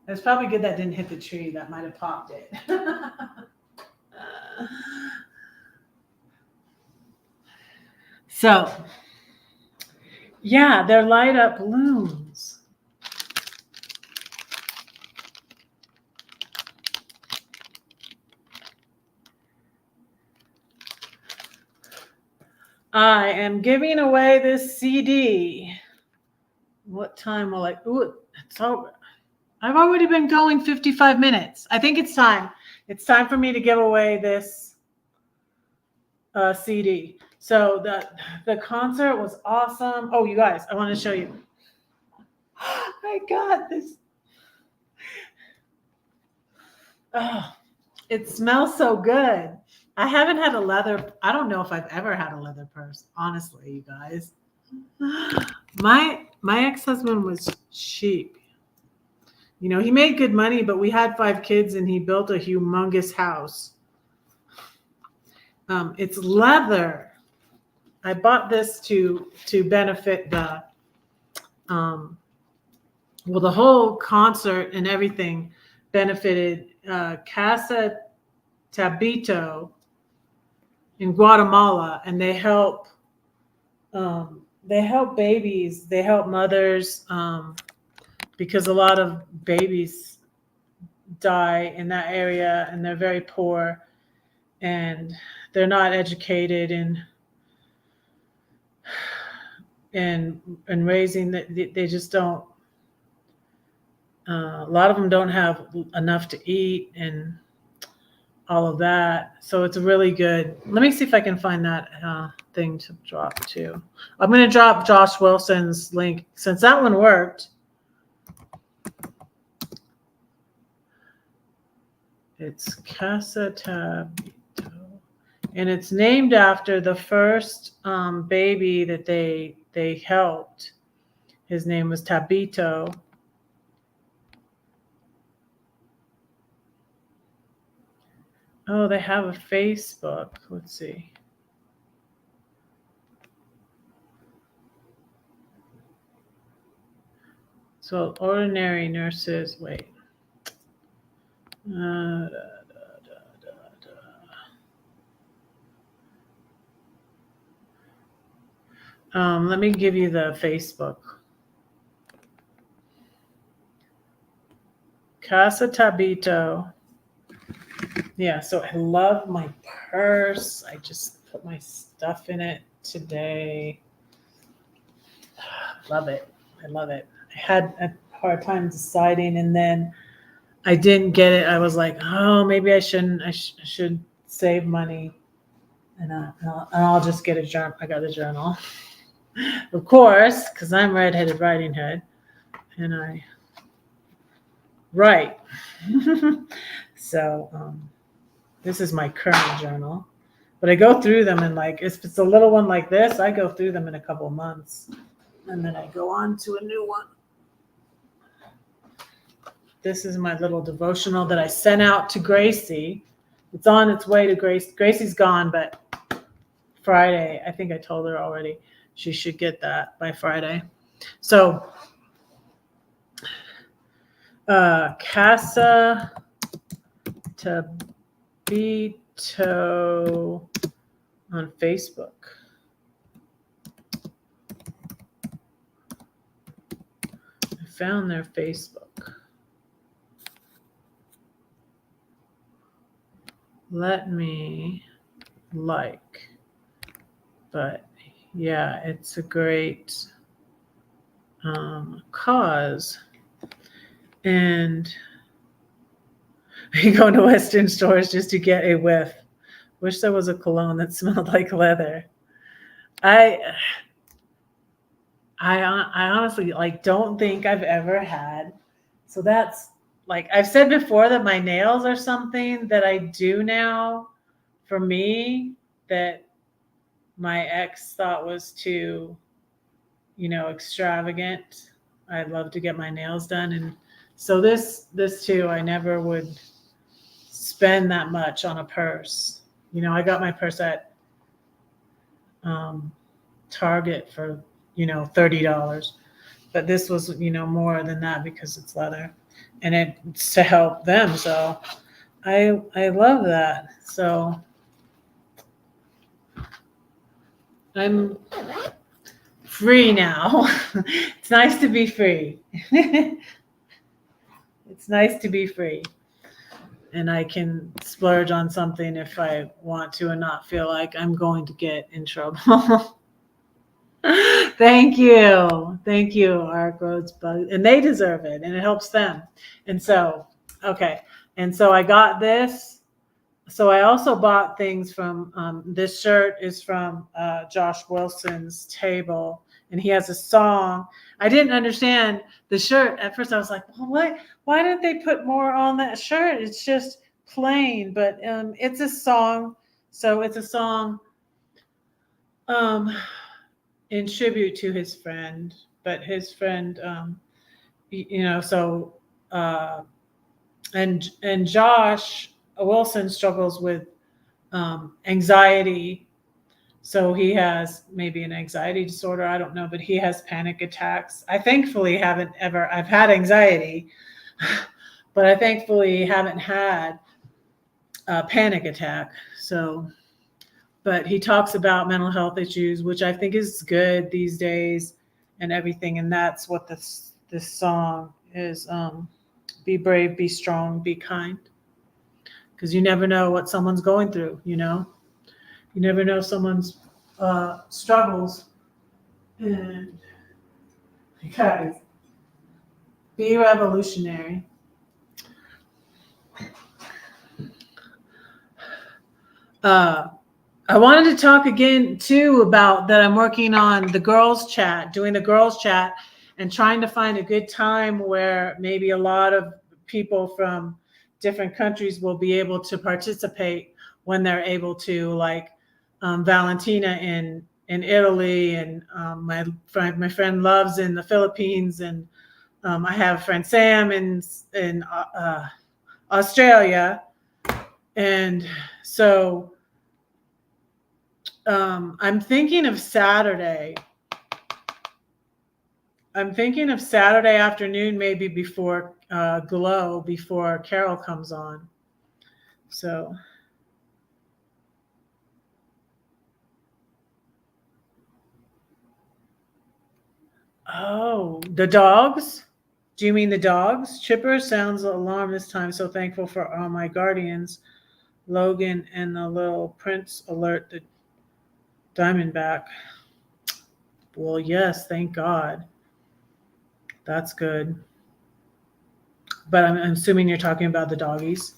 It's probably good that didn't hit the tree. That might have popped it. So, yeah, they're light up balloons. I am giving away this CD. What time will I? Ooh, it's over. I've already been going 55 minutes. I think it's time. It's time for me to give away this CD. So the concert was awesome. Oh, you guys, I want to show you. I got this. Oh, it smells so good. I haven't had a leather. I don't know if I've ever had a leather purse, honestly, you guys. My ex-husband was cheap. You know, he made good money, but we had 5 kids and he built a humongous house. It's leather. I bought this to benefit the the whole concert and everything benefited Casa Tabito in Guatemala, and they help babies, they help mothers because a lot of babies die in that area, and they're very poor, and they're not educated and raising that. They just don't. A lot of them don't have enough to eat and all of that. So it's really good. Let me see if I can find that thing to drop too. I'm going to drop Josh Wilson's link since that one worked. It's Casa Tabito, and it's named after the first baby that they helped. His name was Tabito. Oh, they have a Facebook. Let's see. So ordinary nurses. Wait. Let me give you the Facebook. Casa Tabito. Yeah, so I love my purse. I just put my stuff in it today. Love it. I love it. I had a hard time deciding, and then I didn't get it. I was like, oh, maybe I shouldn't. I should save money, and I'll just get a journal. I got a journal, of course, because I'm redheaded writing hood, and I write. So this is my current journal, but I go through them, and like if it's a little one like this, I go through them in a couple of months, and then I go on to a new one. This is my little devotional that I sent out to Gracie. It's on its way to Grace. Gracie's gone, but Friday, I think I told her already, she should get that by Friday. So Casa Tabito on Facebook. I found their Facebook. Let me but yeah, it's a great cause. And you go to Western stores just to get a whiff. Wish there was a cologne that smelled like leather. I honestly don't think I've ever had. So that's like I've said before that my nails are something that I do now for me that my ex thought was too, extravagant. I'd love to get my nails done. And so this too, I never would spend that much on a purse. I got my purse at Target for, $30. But this was, more than that because it's leather and it's to help them. So I love that. So I'm free now. It's nice to be free. It's nice to be free. And I can splurge on something if I want to and not feel like I'm going to get in trouble. Thank you. Thank you, our Rosebud. And they deserve it, and it helps them. And so, okay. And so I got this. So I also bought things from, this shirt is from Josh Wilson's Table, and he has a song. I didn't understand the shirt. At first I was like, well, why didn't they put more on that shirt? It's just plain, but it's a song. So it's a song um, in tribute to his friend, but his friend, so, and Josh Wilson struggles with anxiety. So he has maybe an anxiety disorder. I don't know, but he has panic attacks. I thankfully I've had anxiety, but I thankfully haven't had a panic attack. So, but he talks about mental health issues, which I think is good these days and everything. And that's what this song is. Be brave, be strong, be kind. Because you never know what someone's going through, you never know someone's struggles. And guys, be revolutionary. I wanted to talk again too about that. I'm working on the girls chat, doing the girls chat, and trying to find a good time where maybe a lot of people from different countries will be able to participate when they're able to, like Valentina in Italy, and my friend Loves in the Philippines, and I have a friend Sam in Australia, and so I'm thinking of Saturday. I'm thinking of Saturday afternoon, maybe before Glow, before Carol comes on. So, oh, the dogs? Do you mean the dogs? Chipper sounds alarmed this time. So thankful for all my guardians. Logan and the little prince alert the Diamondback. Well, yes, thank God. That's good. But I'm assuming you're talking about the doggies.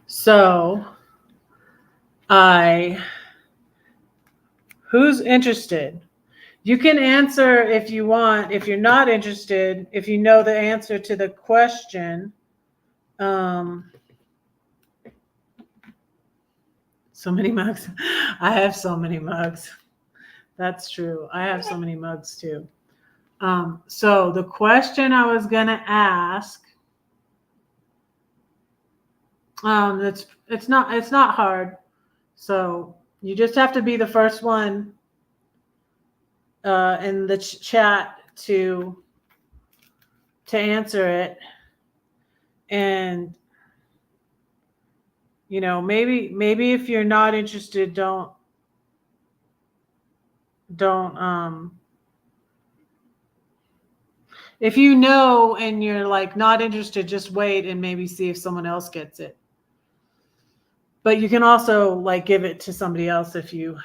So, who's interested? You can answer if you want. If you're not interested, if you know the answer to the question, so many mugs. I have so many mugs. That's true. I have so many mugs too. So the question I was gonna ask, it's not hard. So you just have to be the first one in the chat to answer it, and maybe if you're not interested, don't if you know and you're like not interested, just wait and maybe see if someone else gets it. But you can also like give it to somebody else if you're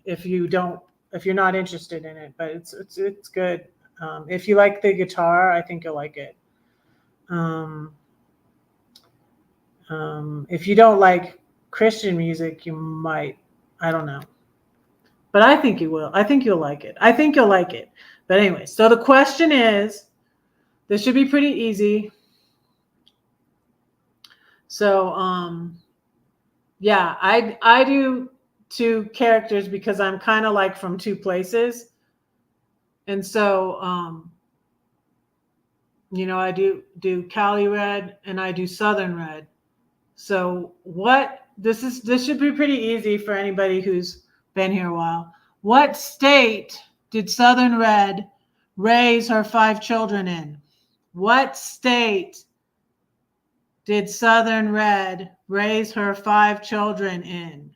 not interested in it. But it's good. If you like the guitar, I think you'll like it. If you don't like Christian music, you might. I don't know. But I think you will. I think you'll like it. I think you'll like it. But anyway, so the question is, this should be pretty easy. So, yeah, I do two characters because I'm kind of like from two places. And so, I do Cali Red and I do Southern Red. So this should be pretty easy for anybody who's been here a while. What state did Southern Red raise her 5 children in? What state did Southern Red raise her 5 children in?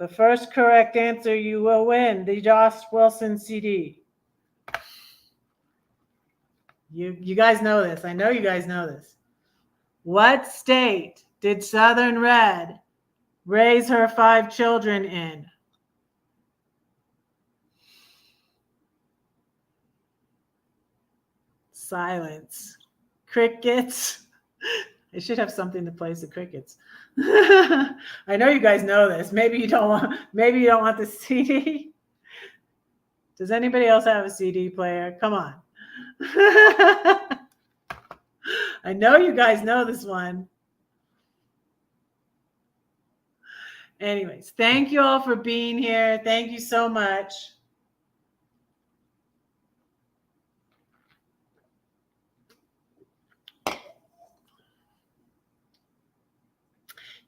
The first correct answer, you will win the Josh Wilson CD. You guys know this. I know you guys know this. What state did Southern Red raise her 5 children in? Silence. Crickets. I should have something to place the crickets. I know you guys know this. Maybe you don't want the CD. Does anybody else have a CD player? Come on. I know you guys know this one. Anyways, thank you all for being here. Thank you so much.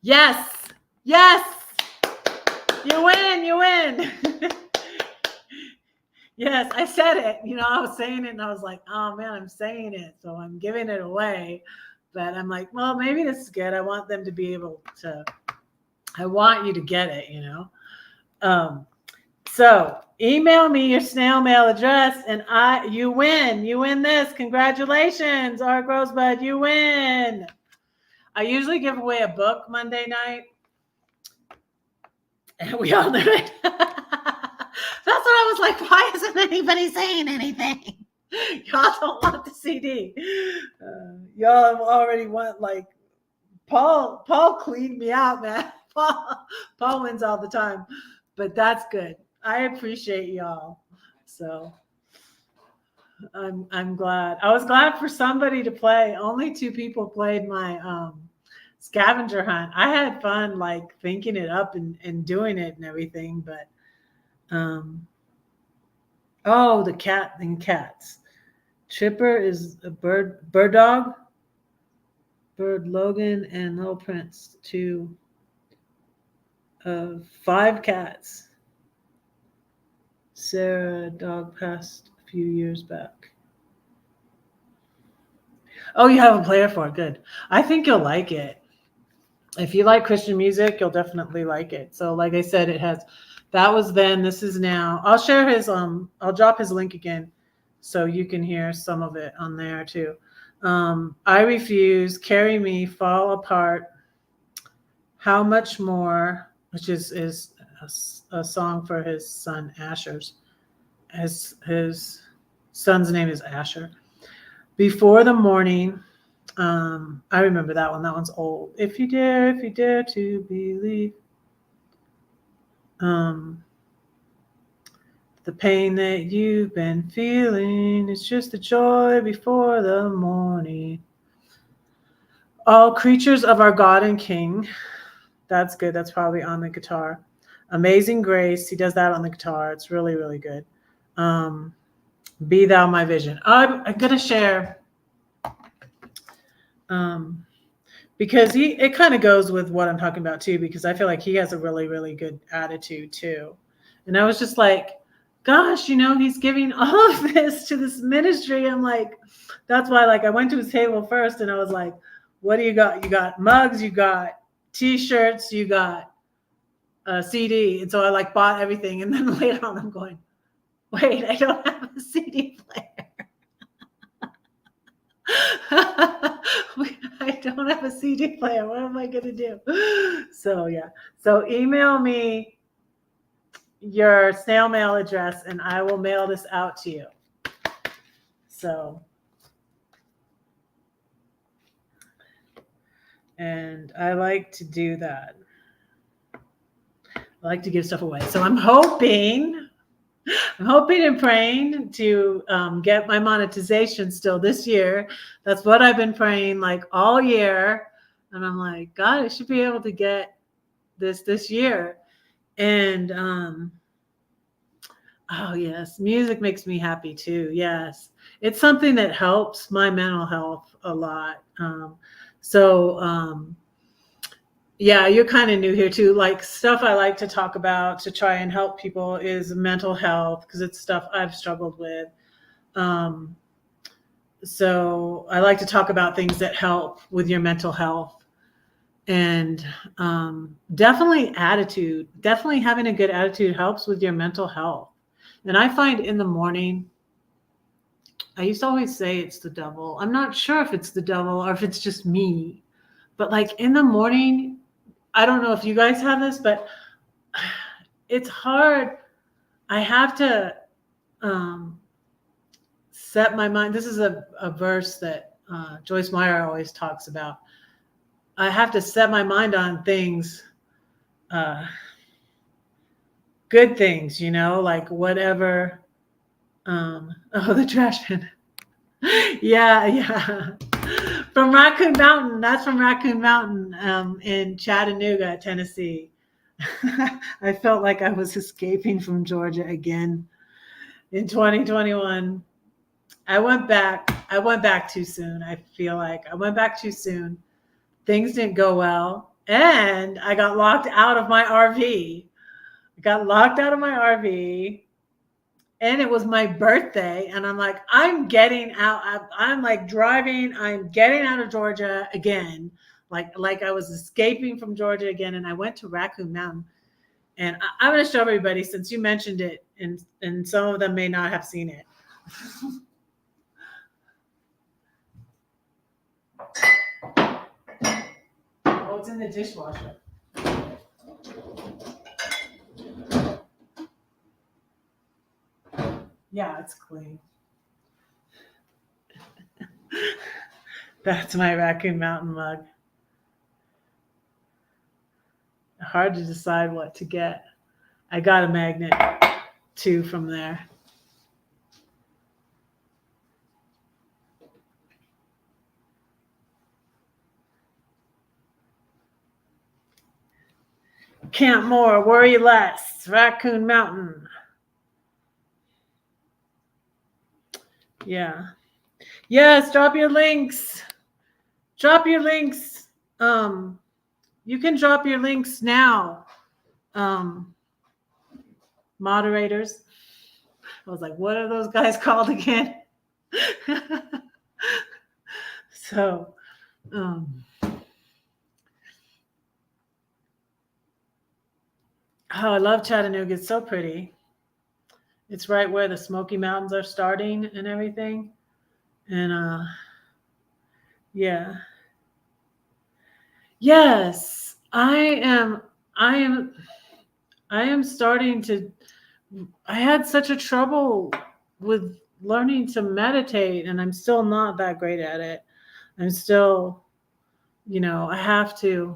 Yes. Yes. You win. You win. Yes, I said it. I was saying it and I was like, oh man, I'm saying it. So I'm giving it away. But I'm like, well, maybe this is good. I want them to be able to, I want you to get it, So email me your snail mail address and you win. You win this. Congratulations, Art Rosebud, you win. I usually give away a book Monday night. And we all knew it. That's what I was like, why isn't anybody saying anything? Y'all don't want the CD. Y'all already want, like, Paul cleaned me out, man. Paul wins all the time. But that's good. I appreciate y'all. So I'm glad. I was glad for somebody to play. Only 2 people played my scavenger hunt. I had fun, like, thinking it up and doing it and everything, but the cat and cats. Chipper is a bird dog. Bird Logan and Little Prince, 2 of 5 cats. Sarah dog passed a few years back. Oh, you have a player for it. Good. I think you'll like it. If you like Christian music, you'll definitely like it. So like I said, that was then, this is now. I'll share I'll drop his link again so you can hear some of it on there too. I Refuse, Carry Me, Fall Apart, How Much More, which is a song for his son Asher's. His son's name is Asher. Before the Morning. I remember that one. That one's old. If you dare to believe. The pain that you've been feeling is just the joy before the morning. All Creatures of Our God and King. That's good. That's probably on the guitar. Amazing Grace. He does that on the guitar. It's really, really good. Be Thou My Vision. I'm going to share, because it kind of goes with what I'm talking about too, because I feel like he has a really, really good attitude too. And I was just like, gosh, he's giving all of this to this ministry. I'm like, that's why, like, I went to his table first and I was like, what do you got? You got mugs, you got t-shirts, you got a CD. And so I, like, bought everything. And then later on I'm going, wait, I don't have a CD player. I don't have a CD player. What am I going to do? So, yeah. So email me your snail mail address and I will mail this out to you. So, and I like to do that. I like to give stuff away. So I'm hoping and praying to get my monetization still this year. That's what I've been praying, like, all year. And I'm like, God, I should be able to get this year. And oh yes, music makes me happy too. Yes, it's something that helps my mental health a lot. Yeah, you're kind of new here too. Like, stuff I like to talk about to try and help people is mental health, because it's stuff I've struggled with. So I like to talk about things that help with your mental health. And definitely attitude, definitely having a good attitude helps with your mental health. And I find in the morning, I used to always say it's the devil. I'm not sure if it's the devil or if it's just me, but like in the morning, I don't know if you guys have this, but it's hard. I have to set my mind. This is a verse that Joyce Meyer always talks about. I have to set my mind on things, good things, like whatever. Oh, the trash bin. Yeah. From Raccoon Mountain. That's from Raccoon Mountain in Chattanooga, Tennessee. I felt like I was escaping from Georgia again in 2021. I went back too soon. I feel like I went back too soon. Things didn't go well. And I got locked out of my RV. And it was my birthday. And I'm like, I'm getting out. I'm like driving. I'm getting out of Georgia again. Like I was escaping from Georgia again. And I went to Raccoon Mountain. And I'm going to show everybody, since you mentioned it, and some of them may not have seen it. Oh, it's in the dishwasher. Yeah, it's clean. That's my Raccoon Mountain mug. Hard to decide what to get. I got a magnet too from there. Camp more, worry less. Raccoon Mountain. Yeah. Yes, drop your links. Drop your links. You can drop your links now. Moderators. I was like, what are those guys called again? So, oh, I love Chattanooga. It's so pretty. It's right where the Smoky Mountains are starting and everything. And yeah. Yes, I am starting to. I had such a trouble with learning to meditate, and I'm still not that great at it. I'm still, I have to.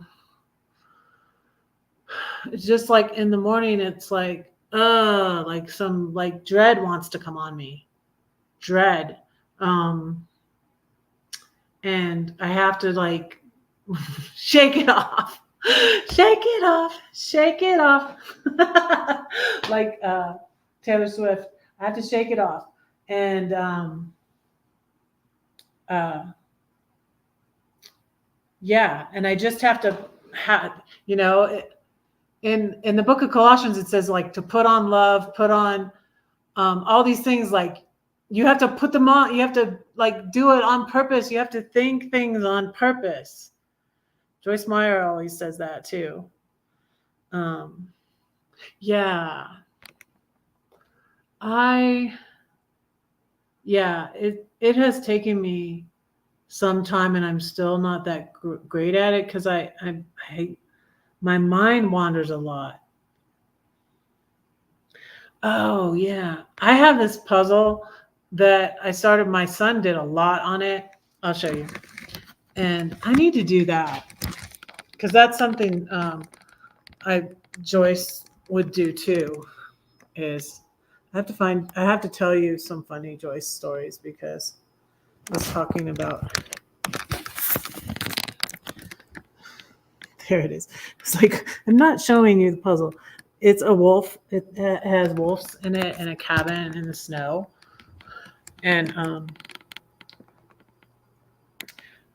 It's just like in the morning, it's like some like dread wants to come on me. Dread. And I have to like shake it off. Shake it off. Like Taylor Swift. I have to shake it off. And yeah, and I just have to in the book of Colossians it says like to put on love, put on all these things, like you have to put them on, you have to like do it on purpose, you have to think things on purpose. Joyce Meyer always says that too. Yeah. It has taken me some time, and I'm still not that great at it because my mind wanders a lot. Oh yeah, I have this puzzle that I started. My son did a lot on it. I'll show you, and I need to do that because that's something Joyce would do too. Is I have to tell you some funny Joyce stories because I was talking about. There it is. It's like, I'm not showing you the puzzle. It's a wolf. It has wolves in it and a cabin in the snow. And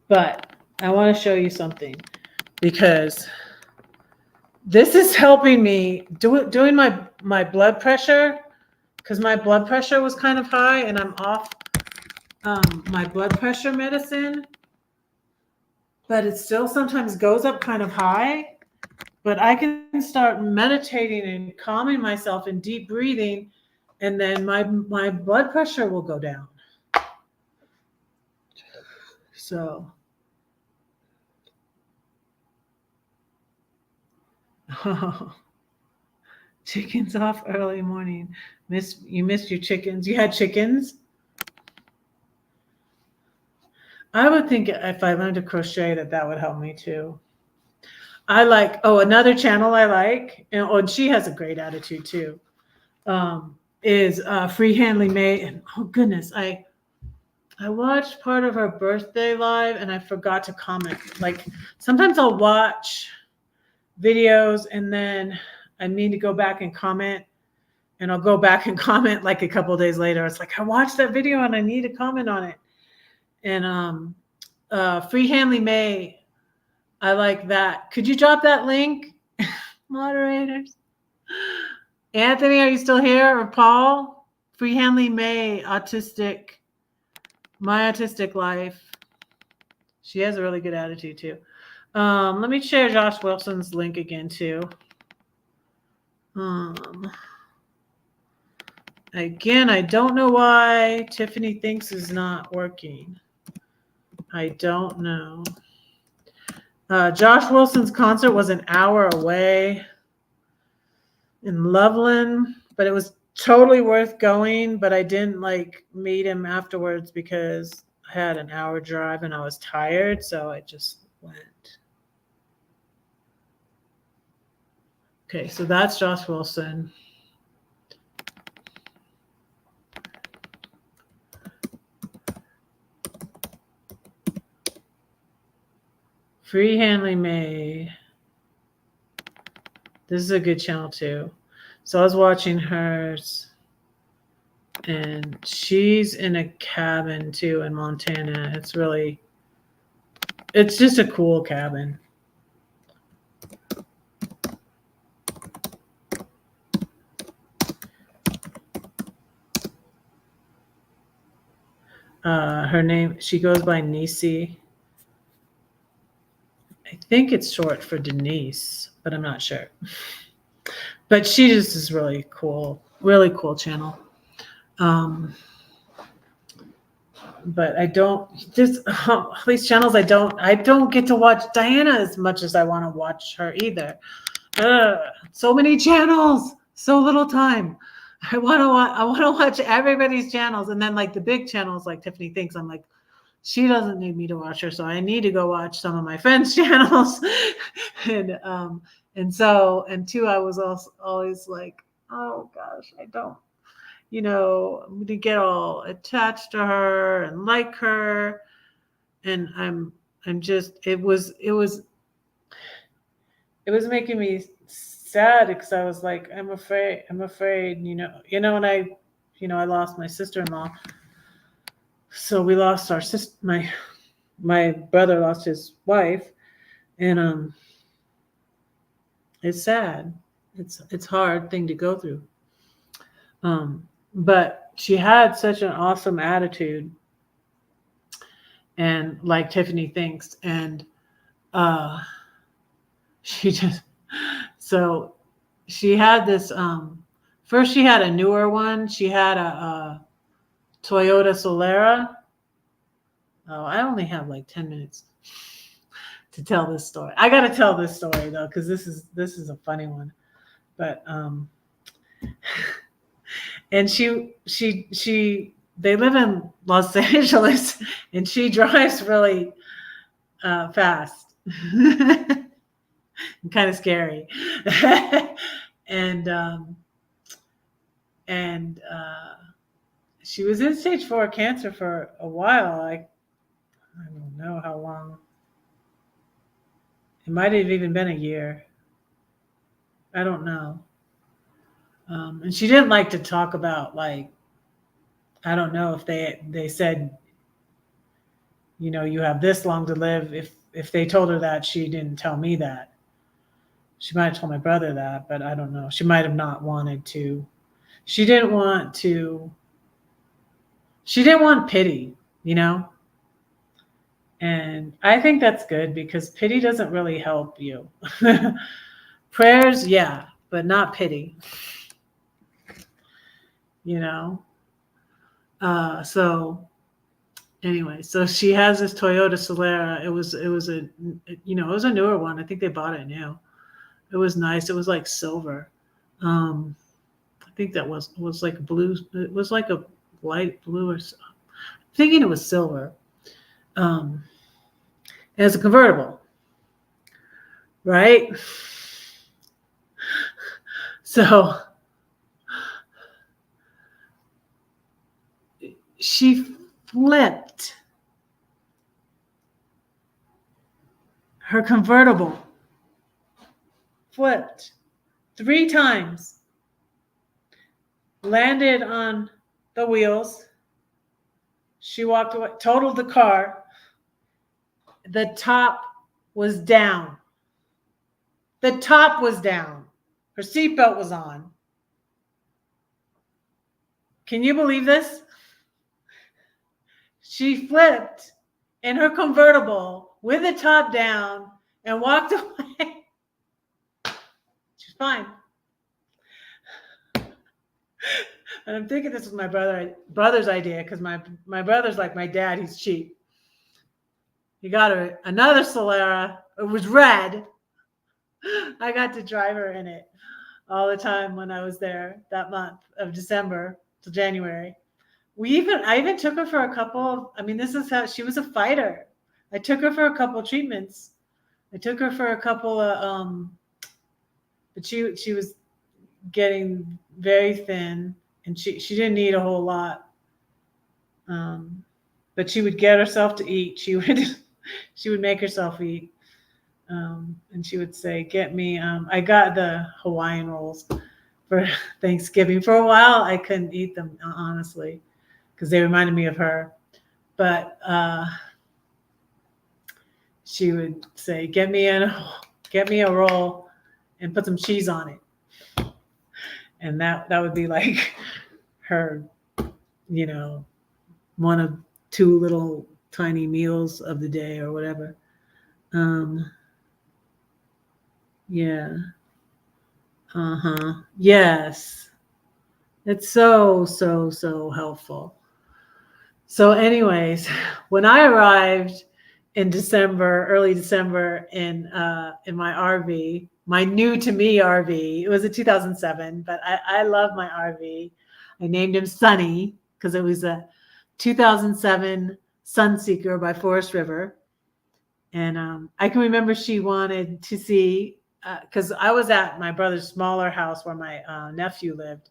but I want to show you something because this is helping me doing my blood pressure, because my blood pressure was kind of high and I'm off my blood pressure medicine. but it still sometimes goes up kind of high. But I can start meditating and calming myself and deep breathing, and then my blood pressure will go down. So chickens off early morning. You missed your chickens. You had chickens? I would think if I learned to crochet that would help me too. I like, another channel I like, and she has a great attitude too, is Freehandly May. And oh goodness, I watched part of her birthday live and I forgot to comment. Like sometimes I'll watch videos and then I mean to go back and comment, and I'll go back and comment like a couple of days later. It's like I watched that video and I need to comment on it. And Freehandly May, I like that. Could you drop that link, moderators? Anthony, are you still here? Or Paul? Freehandly May, My Autistic Life. She has a really good attitude too. Let me share Josh Wilson's link again too. Again, I don't know why Tiffany thinks is not working. I don't know. Josh Wilson's concert was an hour away in Loveland, but it was totally worth going. But I didn't meet him afterwards because I had an hour drive and I was tired, so I just went. Okay, so that's Josh Wilson. Freehandly May. This is a good channel too. So I was watching hers, and she's in a cabin too in Montana. It's just a cool cabin. Her name, she goes by Nisi. I think it's short for Denise, but I'm not sure. But she just is really cool channel. But I don't these channels I don't get to watch Diana as much as I want to watch her either. So many channels, so little time. I want to watch everybody's channels, and then the big channels like Tiffany thinks I'm like, she doesn't need me to watch her, so I need to go watch some of my friends' channels. And two, I was also always like, oh gosh, I don't, to get all attached to her and like her. And I'm just, it was making me sad because I was like, I'm afraid, and I lost my sister-in-law. So we lost our sister, my brother lost his wife, and it's sad. It's hard thing to go through. But she had such an awesome attitude, and like Tiffany thinks, and she had this. First, she had a newer one. She had a Toyota Solara. Oh, I only have 10 minutes to tell this story. I got to tell this story though, because this is a funny one. But and they live in Los Angeles, and she drives really fast, kind of scary, and she was in stage 4 cancer for a while. I don't know how long. It might have even been a year. I don't know. And she didn't like to talk about I don't know if they said, you have this long to live. If they told her that, she didn't tell me that. She might have told my brother that, but I don't know. She might have not wanted to. She didn't want pity, And I think that's good because pity doesn't really help you. Prayers, yeah, but not pity. You know. So anyway, so she has this Toyota Solera. It was a it was a newer one. I think they bought it new. It was nice. It was like silver. Um, I think that was like blue. It was like a light blue or so. I'm thinking it was silver. Um, as a convertible, right? So she flipped her convertible, flipped 3 times, landed on the wheels. She walked away, totaled the car. The top was down. The top was down. Her seatbelt was on. Can you believe this? She flipped in her convertible with the top down and walked away. She's fine. And I'm thinking this was my brother's idea because my brother's like my dad. He's cheap. He got her another Solera. It was red. I got to drive her in it all the time when I was there that month of December to January. I even took her for a couple of, I mean, this is how she was a fighter. I took her for a couple of treatments. I took her for a couple of but she was getting very thin and she didn't need a whole lot. But she would get herself to eat. She would make herself eat. And she would say, "Get me." I got the Hawaiian rolls for Thanksgiving. For a while, I couldn't eat them honestly because they reminded me of her. But she would say, "Get me a roll, and put some cheese on it." And that would be like her, one of 2 little tiny meals of the day or whatever. Yeah. Yes. It's so helpful. So anyways, when I arrived in December, early December in my RV, my new to me RV, it was a 2007, but I love my RV. I named him Sunny because it was a 2007 Sunseeker by Forest River. And I can remember she wanted to see, because I was at my brother's smaller house where my nephew lived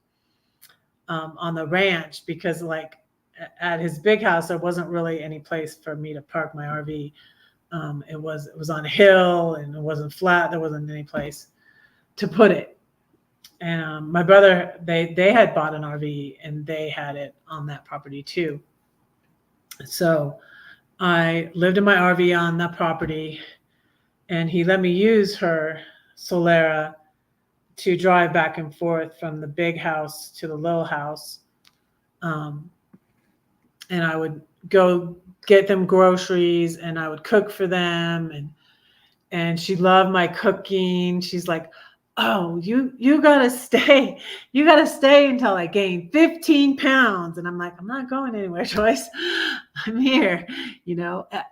on the ranch, because like at his big house, there wasn't really any place for me to park my RV. It was on a hill and it wasn't flat. There wasn't any place to put it. And my brother, they had bought an RV and they had it on that property too. So I lived in my RV on that property, and he let me use her Solera to drive back and forth from the big house to the little house. And I would go get them groceries and I would cook for them. And she loved my cooking. She's like, "Oh, you gotta stay. You gotta stay until I gain 15 pounds." And I'm like, "I'm not going anywhere, Joyce. I'm here."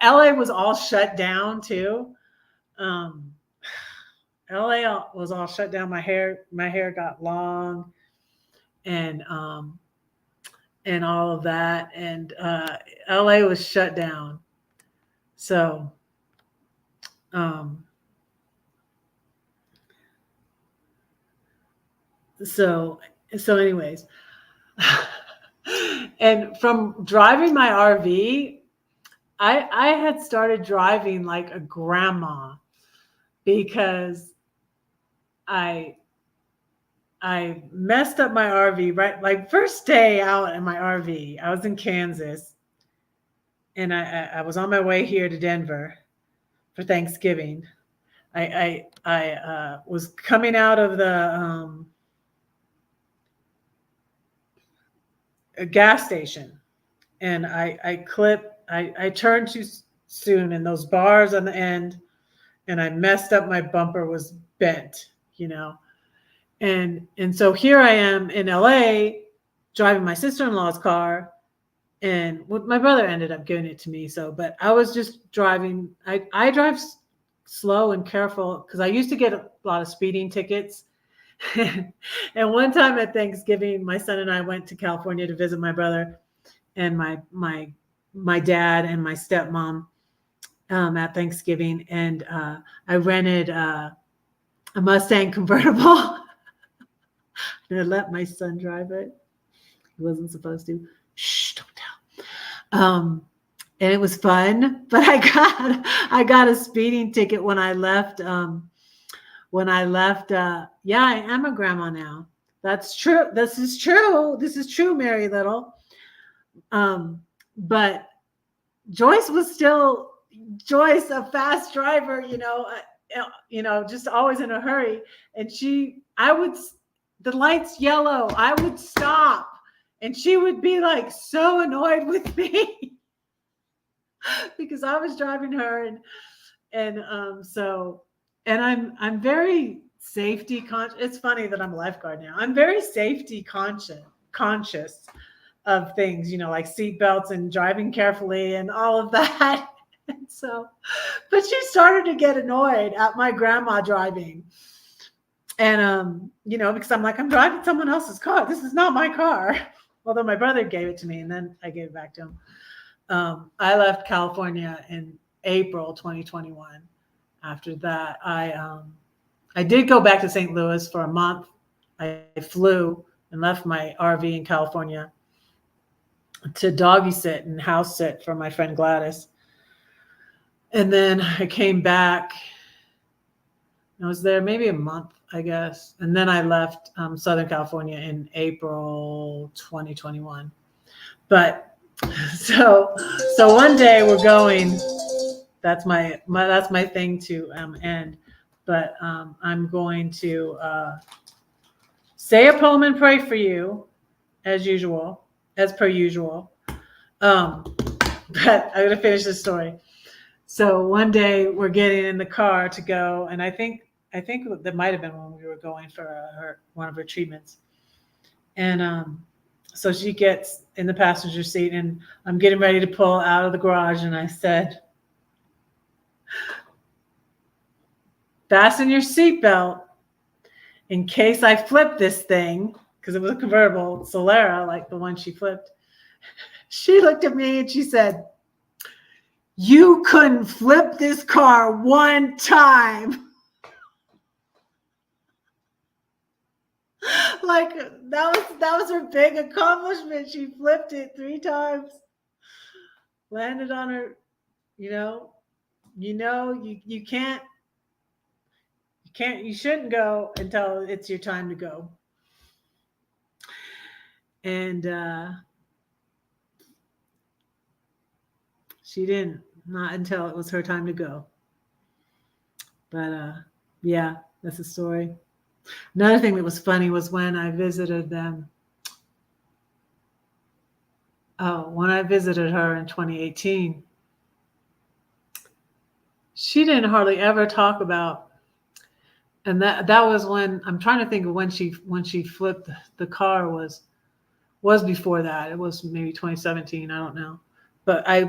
LA was all shut down too. LA was all shut down. My hair got long, and all of that, and LA was shut down. So so anyways, and from driving my RV, I had started driving like a grandma because I messed up my RV, right? Like first day out in my RV, I was in Kansas, and I was on my way here to Denver for Thanksgiving. I was coming out of the a gas station, and I turned to soon, and those bars on the end, and I messed up, my bumper was bent, you know. And so here I am in LA driving my sister-in-law's car, and my brother ended up giving it to me. So, but I was just driving. I drive slow and careful because I used to get a lot of speeding tickets. And one time at Thanksgiving, my son and I went to California to visit my brother and my dad and my stepmom at Thanksgiving, and I rented a Mustang convertible. And I let my son drive it. He wasn't supposed to. Shh, don't tell. And it was fun, but I got a speeding ticket when I left. Yeah, I am a grandma now. That's true. This is true. This is true, Mary Little. But Joyce was still a fast driver, just always in a hurry. And the light's yellow, I would stop, and she would be like so annoyed with me because I was driving her, and I'm very safety conscious. It's funny that I'm a lifeguard now. I'm very safety conscious of things, like seat belts and driving carefully and all of that. And so, but she started to get annoyed at my grandma driving. And, because I'm like, I'm driving someone else's car. This is not my car. Although my brother gave it to me and then I gave it back to him. I left California in April 2021. After that, I did go back to St. Louis for a month. I flew and left my RV in California to doggy sit and house sit for my friend Gladys. And then I came back. I was there maybe a month, I guess. And then I left Southern California in April 2021. But so one day we're going, that's my thing to end. But I'm going to say a poem and pray for you as per usual. But I'm going to finish this story. So one day we're getting in the car to go, and I think that might have been when we were going for one of her treatments. And so she gets in the passenger seat, and I'm getting ready to pull out of the garage, and I said, fasten your seatbelt in case I flip this thing, because it was a convertible Solera, like the one she flipped. She looked at me and she said, "You couldn't flip this car one time." Like that was her big accomplishment. She flipped it 3 times, landed on her. You shouldn't go until it's your time to go. And she didn't, not until it was her time to go. But yeah, that's the story. Another thing that was funny was when I visited them. When I visited her in 2018, she didn't hardly ever talk about, and that was when, I'm trying to think of when she flipped the car was before that. It was maybe 2017. I don't know. But I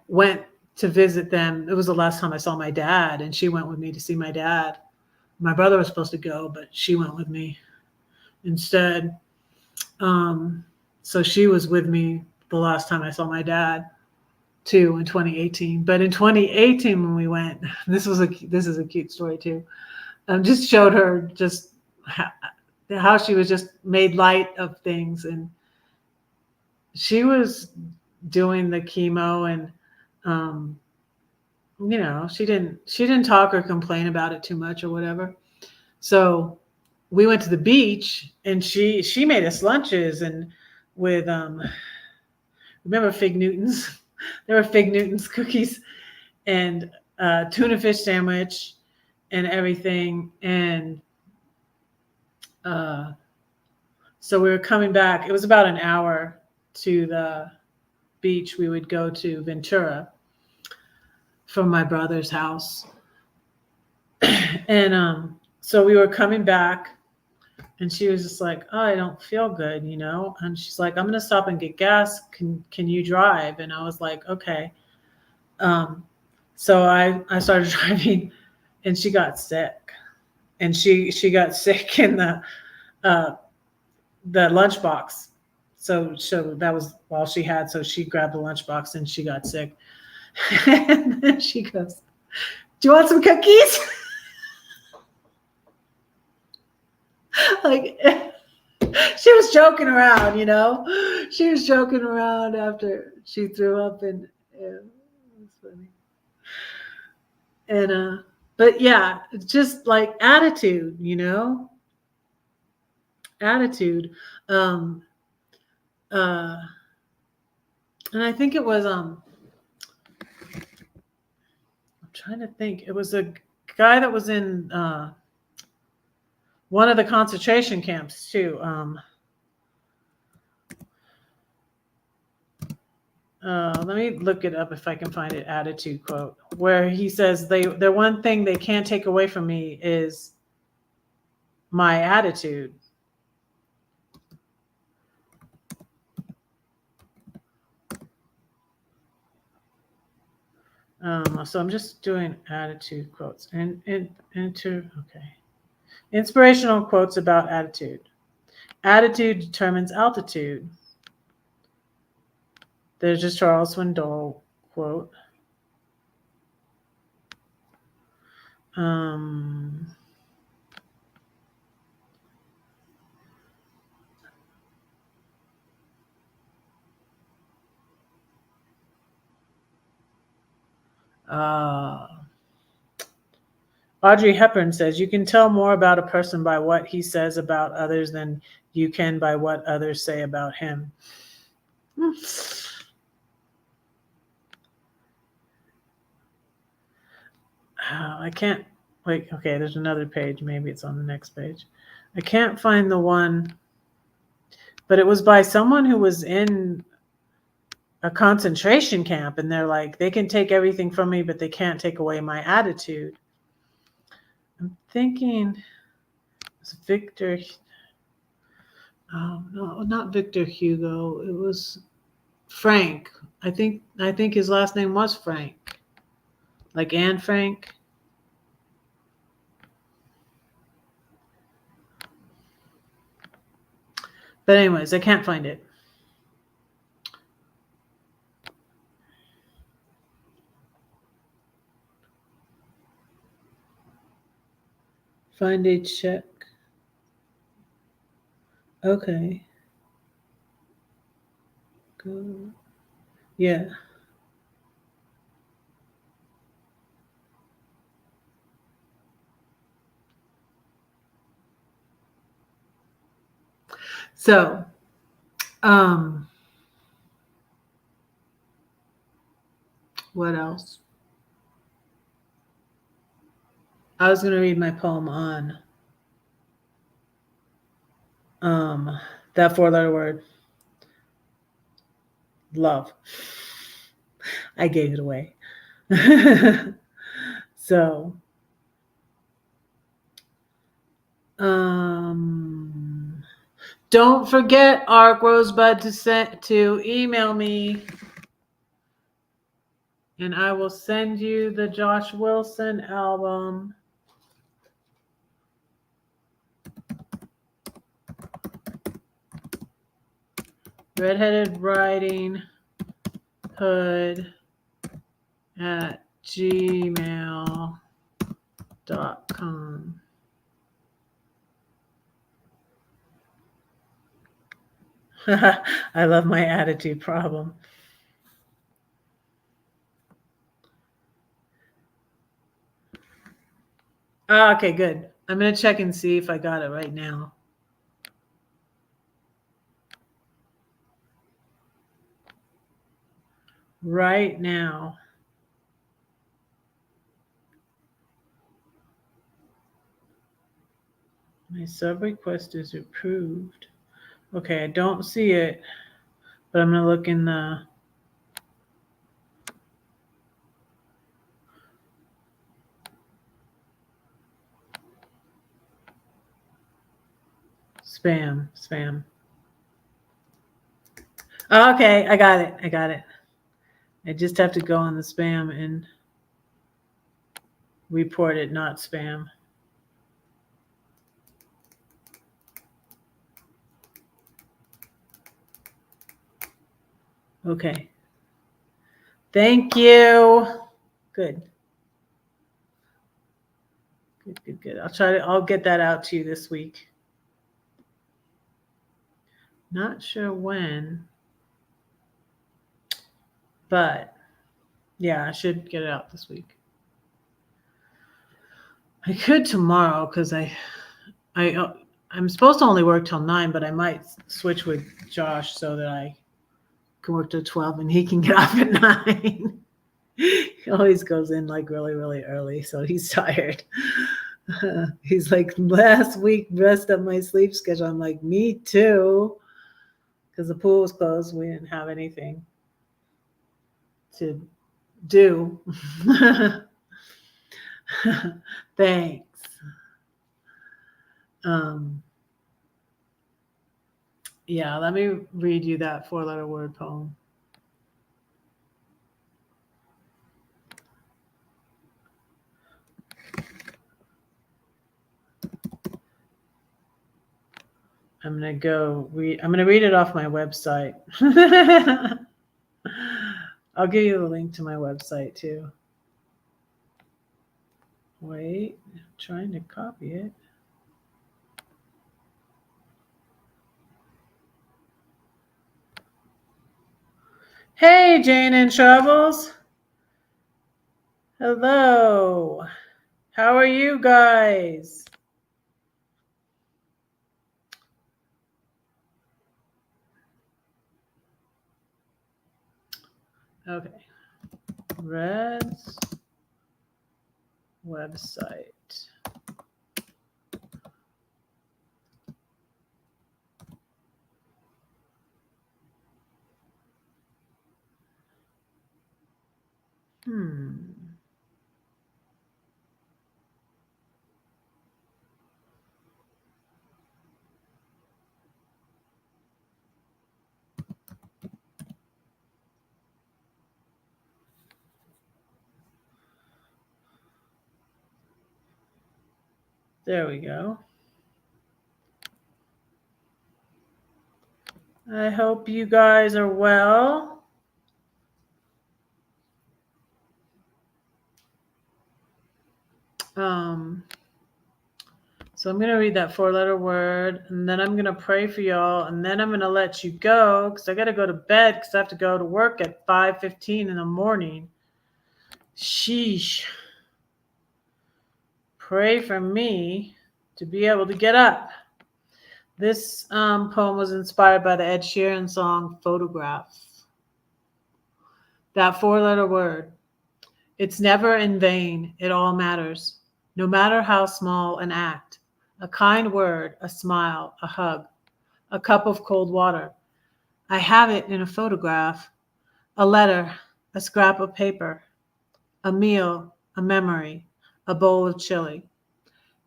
went to visit them. It was the last time I saw my dad, and she went with me to see my dad. My brother was supposed to go, but she went with me instead. So she was with me the last time I saw my dad too, in 2018. But in 2018, when we went, this is a cute story too. Just showed her just how she was just made light of things, and she was doing the chemo, and she didn't talk or complain about it too much or whatever. So we went to the beach, and she made us lunches, and with remember Fig Newtons? There were Fig Newtons cookies and tuna fish sandwich and everything. And so we were coming back. It was about an hour to the beach, we would go to Ventura from my brother's house. And so we were coming back, and she was just like, "Oh, I don't feel good, you know." And she's like, "I'm gonna stop and get gas. Can you drive?" And I was like, "Okay." So I started driving, and she got sick, and she got sick in uh, the lunchbox. So that was all she had. So she grabbed the lunchbox and she got sick. And then she goes, "Do you want some cookies?" Like, she was joking around, you know. She was joking around after she threw up, and yeah, it was funny. And but yeah, just like attitude, you know, attitude. Um, uh, and I think it was I'm trying to think. It was a guy that was in one of the concentration camps too. Let me look it up if I can find it. Attitude quote where he says the one thing they can't take away from me is my attitude. So I'm just doing attitude quotes and okay. Inspirational quotes about attitude. Attitude determines altitude. There's a Charles Swindoll quote. Um, uh, Audrey Hepburn says, "You can tell more about a person by what he says about others than you can by what others say about him." I can't, wait, okay, there's another page. Maybe it's on the next page. I can't find the one, but it was by someone who was in a concentration camp, and they're like, they can take everything from me, but they can't take away my attitude. I'm thinking it's Victor. Oh, no, not Victor Hugo. It was Frank. I think his last name was Frank, like Anne Frank. But anyways, I can't find it. Find a check. Okay. Go. Yeah. So, what else? I was going to read my poem on that four-letter word, love. I gave it away. So, don't forget, Ark Rosebud, to email me, and I will send you the Josh Wilson album. Redheaded Writing Hood at gmail.com. I love my attitude problem. Okay, good. I'm going to check and see if I got it right now. Right now. My sub request is approved. Okay, I don't see it, But I'm going to look in the spam. Okay, I got it. I just have to go on the spam and report it, not spam. Okay. Thank you. Good. Good. I'll get that out to you this week. Not sure when, but yeah, I should get it out this week. I could tomorrow because I'm supposed to only work till 9, but I might switch with Josh so that I can work till 12 and he can get off at 9. He always goes in like really, really early, so he's tired. He's like, last week messed up my sleep schedule. I'm like, me too, because the pool was closed. We didn't have anything to do. Thanks. Yeah, let me read you that 4-letter word poem. I'm gonna read it off my website. I'll give you the link to my website too. Wait, I'm trying to copy it. Hey, Jane and Travels. Hello. How are you guys? Okay. Red's website. There we go. I hope you guys are well. So I'm going to read that 4-letter word, and then I'm going to pray for y'all, and then I'm going to let you go because I got to go to bed because I have to go to work at 5:15 in the morning. Sheesh. Pray for me to be able to get up. This poem was inspired by the Ed Sheeran song Photograph. That 4-letter word. It's never in vain. It all matters. No matter how small an act. A kind word, a smile, a hug, a cup of cold water. I have it in a photograph, a letter, a scrap of paper, a meal, a memory, a bowl of chili,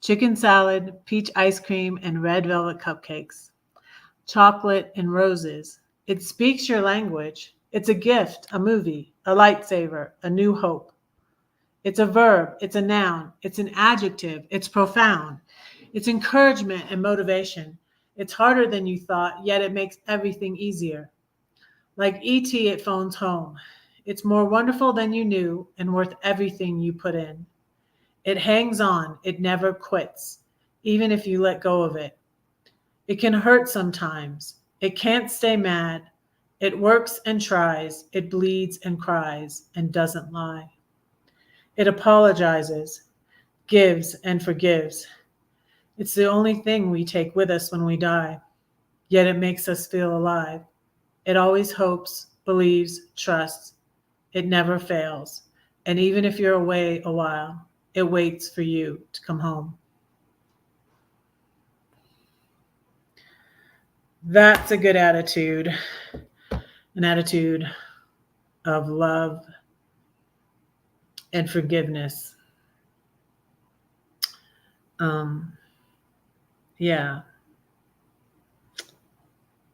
chicken salad, peach ice cream, and red velvet cupcakes, chocolate and roses. It speaks your language. It's a gift, a movie, a lightsaber, a new hope. It's a verb, it's a noun, it's an adjective, it's profound. It's encouragement and motivation. It's harder than you thought, yet it makes everything easier. Like E.T., it phones home. It's more wonderful than you knew and worth everything you put in. It hangs on, it never quits, even if you let go of it. It can hurt sometimes. It can't stay mad. It works and tries. It bleeds and cries and doesn't lie. It apologizes, gives and forgives. It's the only thing we take with us when we die, yet it makes us feel alive. It always hopes, believes, trusts. It never fails. And even if you're away a while, it waits for you to come home. That's a good attitude. an attitude of love and forgiveness. Yeah.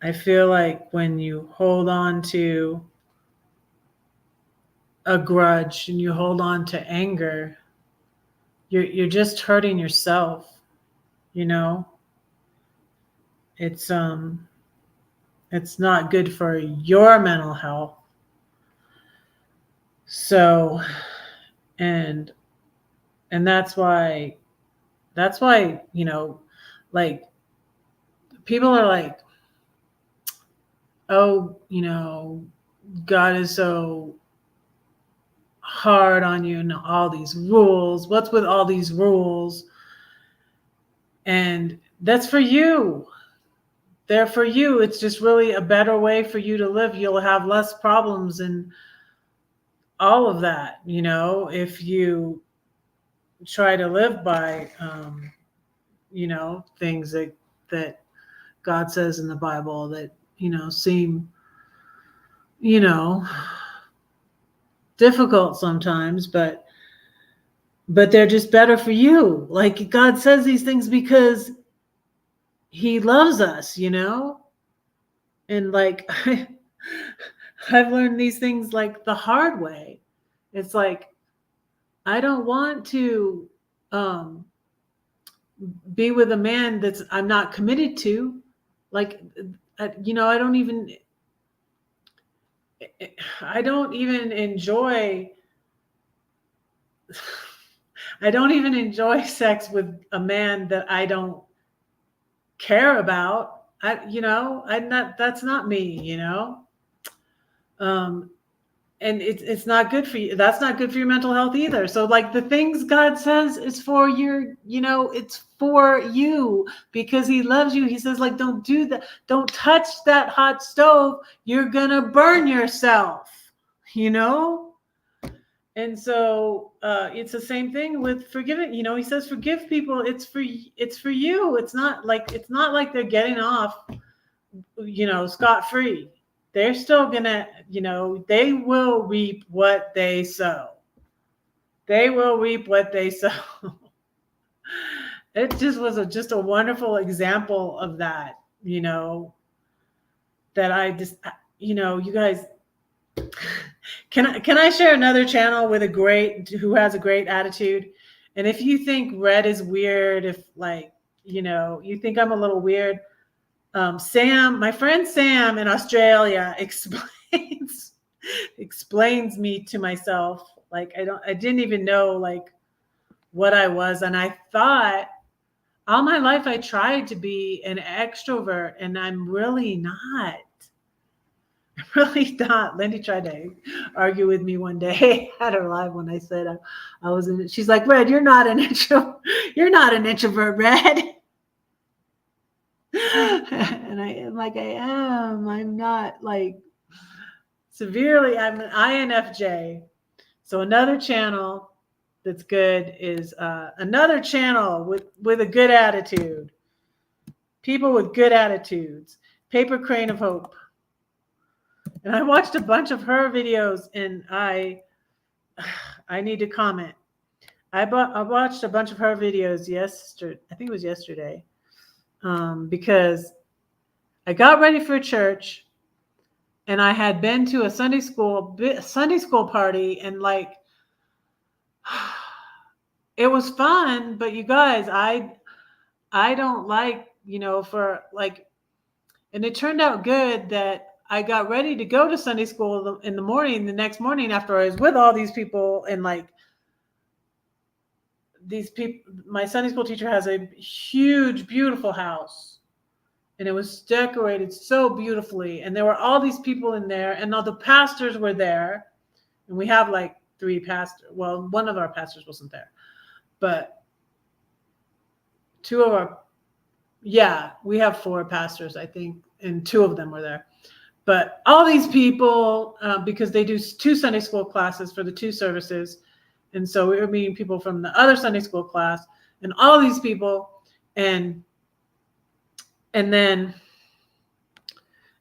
I feel like when you hold on to a grudge and you hold on to anger, you're just hurting yourself, you know? It's not good for your mental health. So, and that's why, you know, like people are like, oh, you know, God is so hard on you and all these rules. What's with all these rules? And that's for you. They're for you. It's just really a better way for you to live. You'll have less problems and all of that, you know, if you try to live by, you know, things that God says in the Bible that, you know, seem, you know, difficult sometimes, but they're just better for you. Like God says these things because he loves us, you know? And like I've learned these things like the hard way. It's like I don't want to be with a man that's I'm not committed to. Like you know, I don't even enjoy sex with a man that I don't care about. That's not me, you know? And it's not good for you. That's not good for your mental health either. So like the things God says is for your, you know, it's for you because he loves you. He says like, don't do that. Don't touch that hot stove. You're going to burn yourself, you know? And so it's the same thing with forgiving. You know, he says, forgive people. It's for you. It's not like they're getting off, you know, scot-free. They're still gonna, you know, they will reap what they sow. They will reap what they sow. It just was just a wonderful example of that, you know, that I just, you know, you guys, can I share another channel who has a great attitude? And if you think Red is weird, if like, you know, you think I'm a little weird, Sam, my friend Sam in Australia explains me to myself. Like I didn't even know like what I was. And I thought all my life I tried to be an extrovert and I'm really not. I'm really not. Lindy tried to argue with me one day at her live when I said I was in it. She's like, Red, you're not an introvert, Red. And I'm like, I am. I'm not like severely. I'm an INFJ. So another channel that's good is another channel with a good attitude. People with good attitudes. Paper Crane of Hope. And I watched a bunch of her videos, and I need to comment. I watched a bunch of her videos yesterday. I think it was yesterday, because I got ready for church, and I had been to a Sunday school party, and like it was fun. But you guys, I don't like, you know, for like, and it turned out good that I got ready to go to Sunday school in the morning, the next morning after I was with all these people. And like these people, my Sunday school teacher has a huge, beautiful house and it was decorated so beautifully. And there were all these people in there and all the pastors were there. And we have like 3 pastors. Well, one of our pastors wasn't there, but 2 of we have 4 pastors, I think, and 2 of them were there. But all these people, because they do 2 Sunday school classes for the 2 services. And so we were meeting people from the other Sunday school class and all these people. And then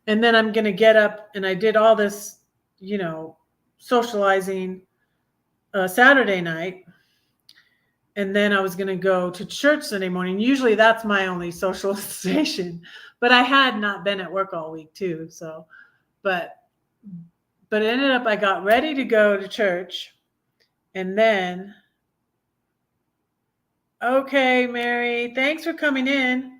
And then I'm going to get up, and I did all this, socializing Saturday night. And then I was going to go to church Sunday morning. Usually that's my only socialization, but I had not been at work all week too. So, but it ended up, I got ready to go to church, and then, okay, Mary, thanks for coming in.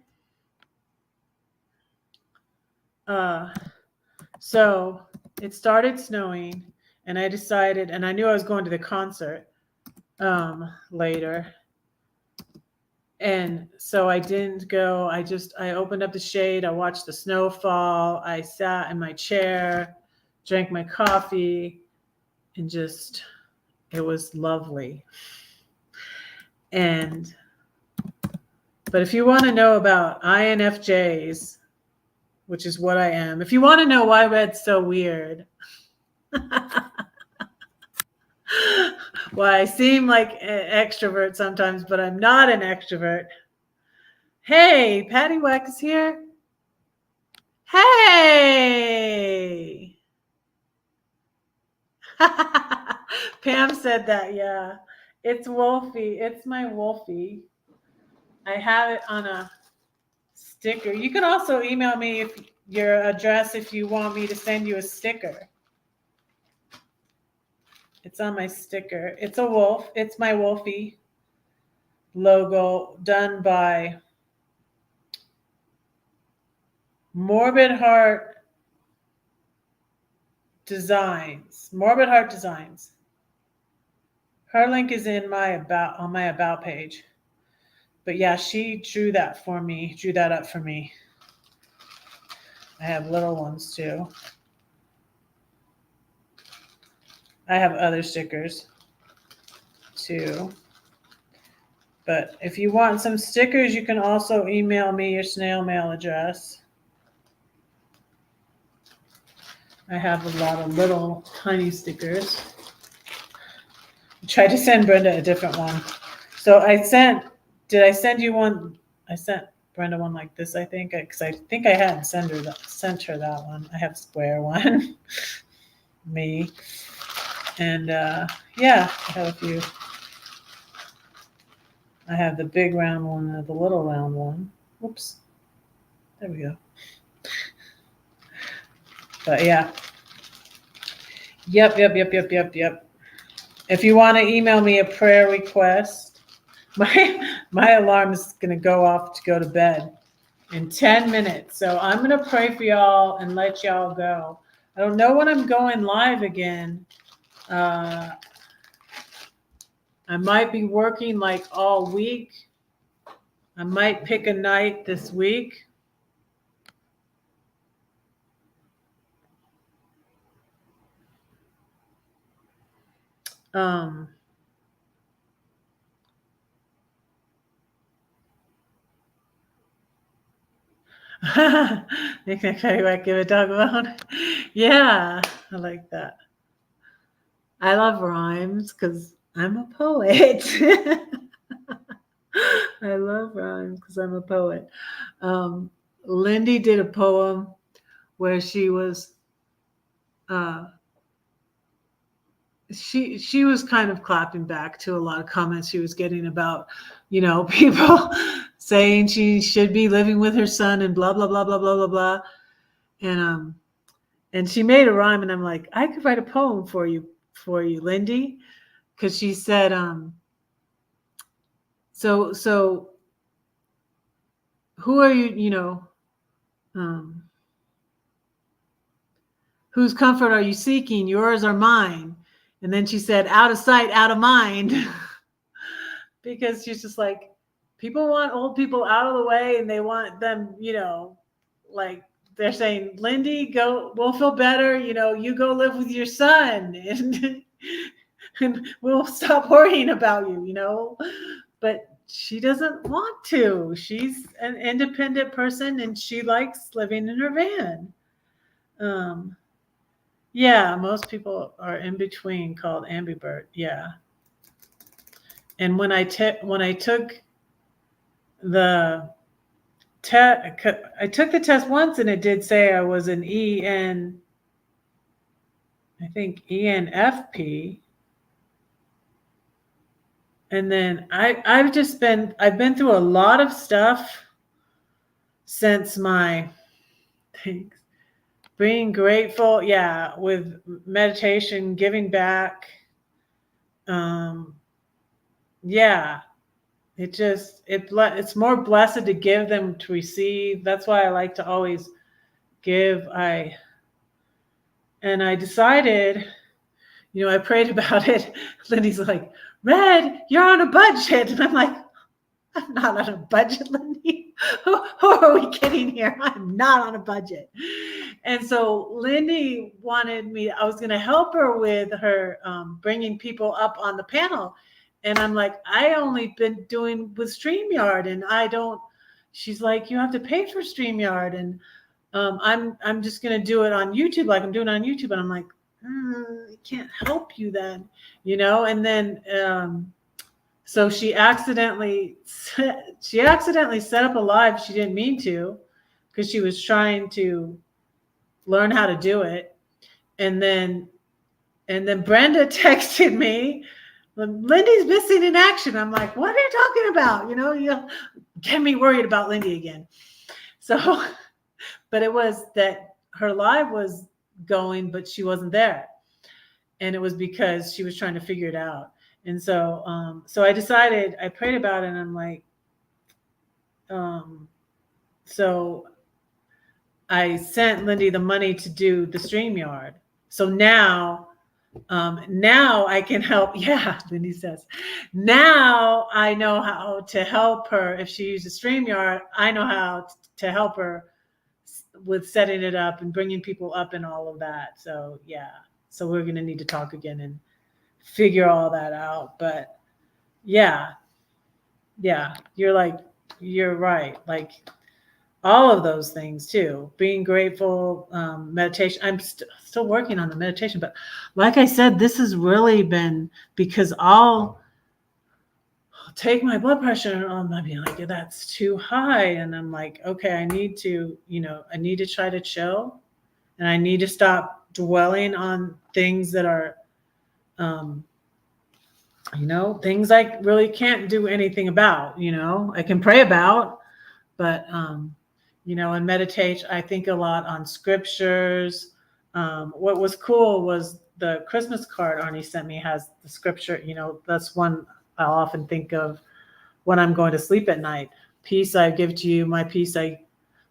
So it started snowing, and I decided, and I knew I was going to the concert later. And so I didn't go. I opened up the shade. I watched the snow fall. I sat in my chair, drank my coffee, and it was lovely. But if you want to know about INFJs, which is what I am, if you want to know why red's so weird, why I seem like an extrovert sometimes, but I'm not an extrovert. Hey, Patty Weck is here. Hey. Pam said that, yeah. It's Wolfie. It's my Wolfie. I have it on a sticker. You can also email me your address if you want me to send you a sticker. It's on my sticker. It's a wolf. It's my Wolfie logo done by Morbid Heart Designs. Morbid Heart Designs. Her link is on my about page. But yeah, she drew that up for me. I have little ones too. I have other stickers too. But if you want some stickers, you can also email me your snail mail address. I have a lot of little tiny stickers. I tried to send Brenda a different one. So did I send you one? I sent Brenda one like this, I think, because I think I hadn't sent her that one. I have a square one. Me. And yeah, I have a few. I have the big round one and the little round one. Whoops. There we go. But yeah. Yep. If you want to email me a prayer request, my alarm is going to go off to go to bed in 10 minutes. So I'm going to pray for y'all and let y'all go. I don't know when I'm going live again. I might be working like all week. I might pick a night this week. Give a dog a bone. Yeah, I like that. I love rhymes because I'm a poet. I love rhymes because I'm a poet. Lindy did a poem where she was she was kind of clapping back to a lot of comments she was getting about, people saying she should be living with her son and blah blah blah blah blah blah blah. And she made a rhyme, and I'm like, I could write a poem for you, Lindy, because she said, so who are you, whose comfort are you seeking, yours or mine? And then she said, out of sight, out of mind. Because she's just like, people want old people out of the way, and they want them, like they're saying, Lindy, we'll feel better, you go live with your son, and we'll stop worrying about you, but she doesn't want to. She's an independent person, and she likes living in her van. Yeah, most people are in between, called ambivert. Yeah. And when I took the I took the test once and it did say I was an I think ENFP. And then I've been through a lot of stuff since my thanks. Being grateful, yeah, with meditation, giving back. Um, yeah, it's more blessed to give than to receive. That's why I like to always give. I decided, I prayed about it. Lindy's like, Red, you're on a budget. And I'm like, I'm not on a budget, Lindy. Who are we kidding here? I'm not on a budget. And so Lindy wanted me, I was going to help her with her bringing people up on the panel. And I'm like, I only been doing with StreamYard and she's like, you have to pay for StreamYard. And I'm just going to do it on YouTube like I'm doing on YouTube. And I'm like, I can't help you then, and then, so she accidentally set up a live. She didn't mean to, because she was trying to learn how to do it. And then Brenda texted me, Lindy's missing in action. I'm like, what are you talking about? You get me worried about Lindy again. So, but it was that her live was going, but she wasn't there. And it was because she was trying to figure it out. And so, so I decided, I prayed about it, and I'm like, so I sent Lindy the money to do the StreamYard. So now I can help. Yeah, Lindy says, now I know how to help her. If she uses StreamYard, I know how to help her with setting it up and bringing people up and all of that. So yeah, so we're going to need to talk again and figure all that out. But yeah, you're right. Like all of those things too, being grateful, meditation. I'm still working on the meditation, but like I said, this has really been because I'll take my blood pressure and I'll be like, that's too high. And I'm like, okay, I need to try to chill, and I need to stop dwelling on things that are, things I really can't do anything about. I can pray about, but, and meditate. I think a lot on scriptures. What was cool was the Christmas card Arnie sent me has the scripture. That's one I'll often think of when I'm going to sleep at night. Peace I give to you, my peace I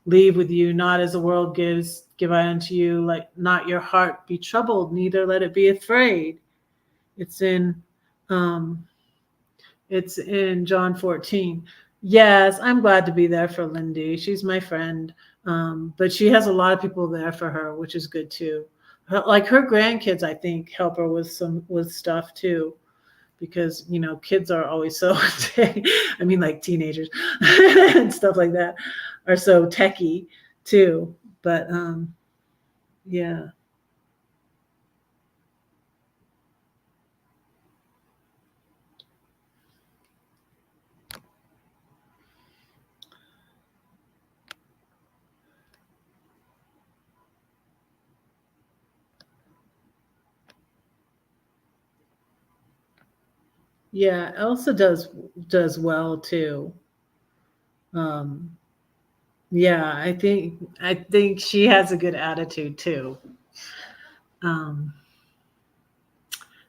leave with you, not as the world gives, give I unto you. Let not your heart be troubled, neither let it be afraid. It's in John 14. Yes, I'm glad to be there for Lindy. She's my friend. But she has a lot of people there for her, which is good too. Like her grandkids, I think, help her with stuff too, because kids are always so I mean, like teenagers and stuff like that are so techie too. But yeah. Yeah, Elsa does well too. Yeah, I think she has a good attitude too.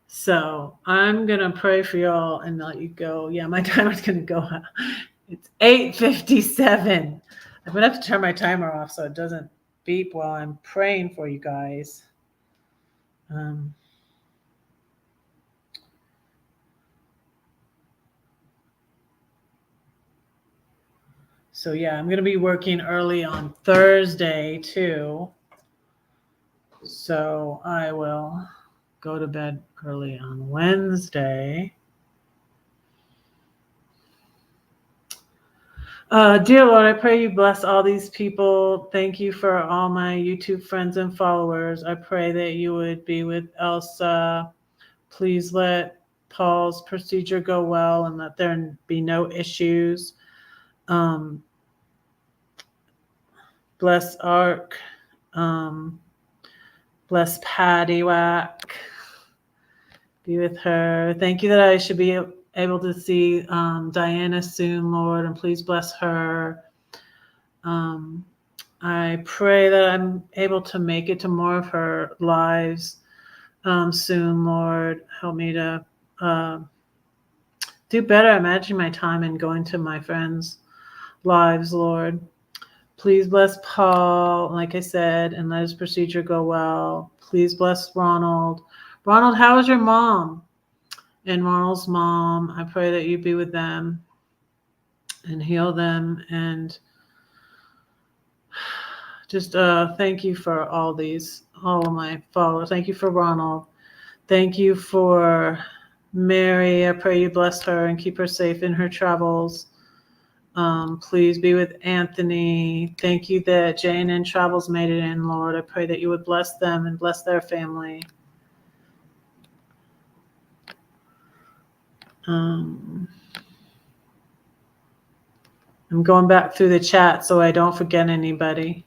So I'm gonna pray for y'all and let you go. Yeah, my timer's gonna go out. It's 8:57. I'm gonna have to turn my timer off so it doesn't beep while I'm praying for you guys. So yeah, I'm gonna be working early on Thursday too. So I will go to bed early on Wednesday. Dear Lord, I pray you bless all these people. Thank you for all my YouTube friends and followers. I pray that you would be with Elsa. Please let Paul's procedure go well and let there be no issues. Bless Ark. Bless Patty Whack. Be with her. Thank you that I should be able to see Diana soon, Lord, and please bless her. I pray that I'm able to make it to more of her lives soon, Lord. Help me to do better at managing my time and going to my friends' lives, Lord. Please bless Paul, like I said, and let his procedure go well. Please bless Ronald. Ronald, how is your mom? And Ronald's mom, I pray that you be with them and heal them. And just thank you for all of my followers. Thank you for Ronald. Thank you for Mary. I pray you bless her and keep her safe in her travels. Please be with Anthony. Thank you that Jane and Travels made it in, Lord. I pray that you would bless them and bless their family. I'm going back through the chat so I don't forget anybody.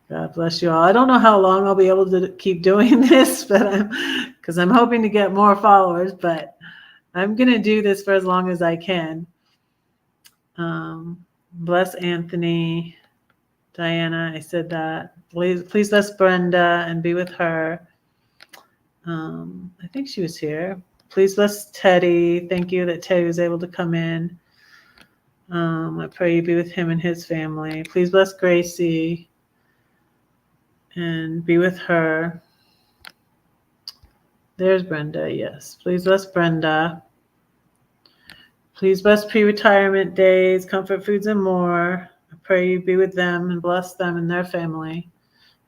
God bless you all. I don't know how long I'll be able to keep doing this, but because I'm hoping to get more followers, but I'm going to do this for as long as I can. Bless Anthony, Diana. I said that. Please bless Brenda and be with her. I think she was here. Please bless Teddy. Thank you that Teddy was able to come in. I pray you be with him and his family. Please bless Gracie and be with her. There's Brenda, yes. Please bless Brenda. Please bless pre-retirement days, comfort foods, and more. I pray you be with them and bless them and their family.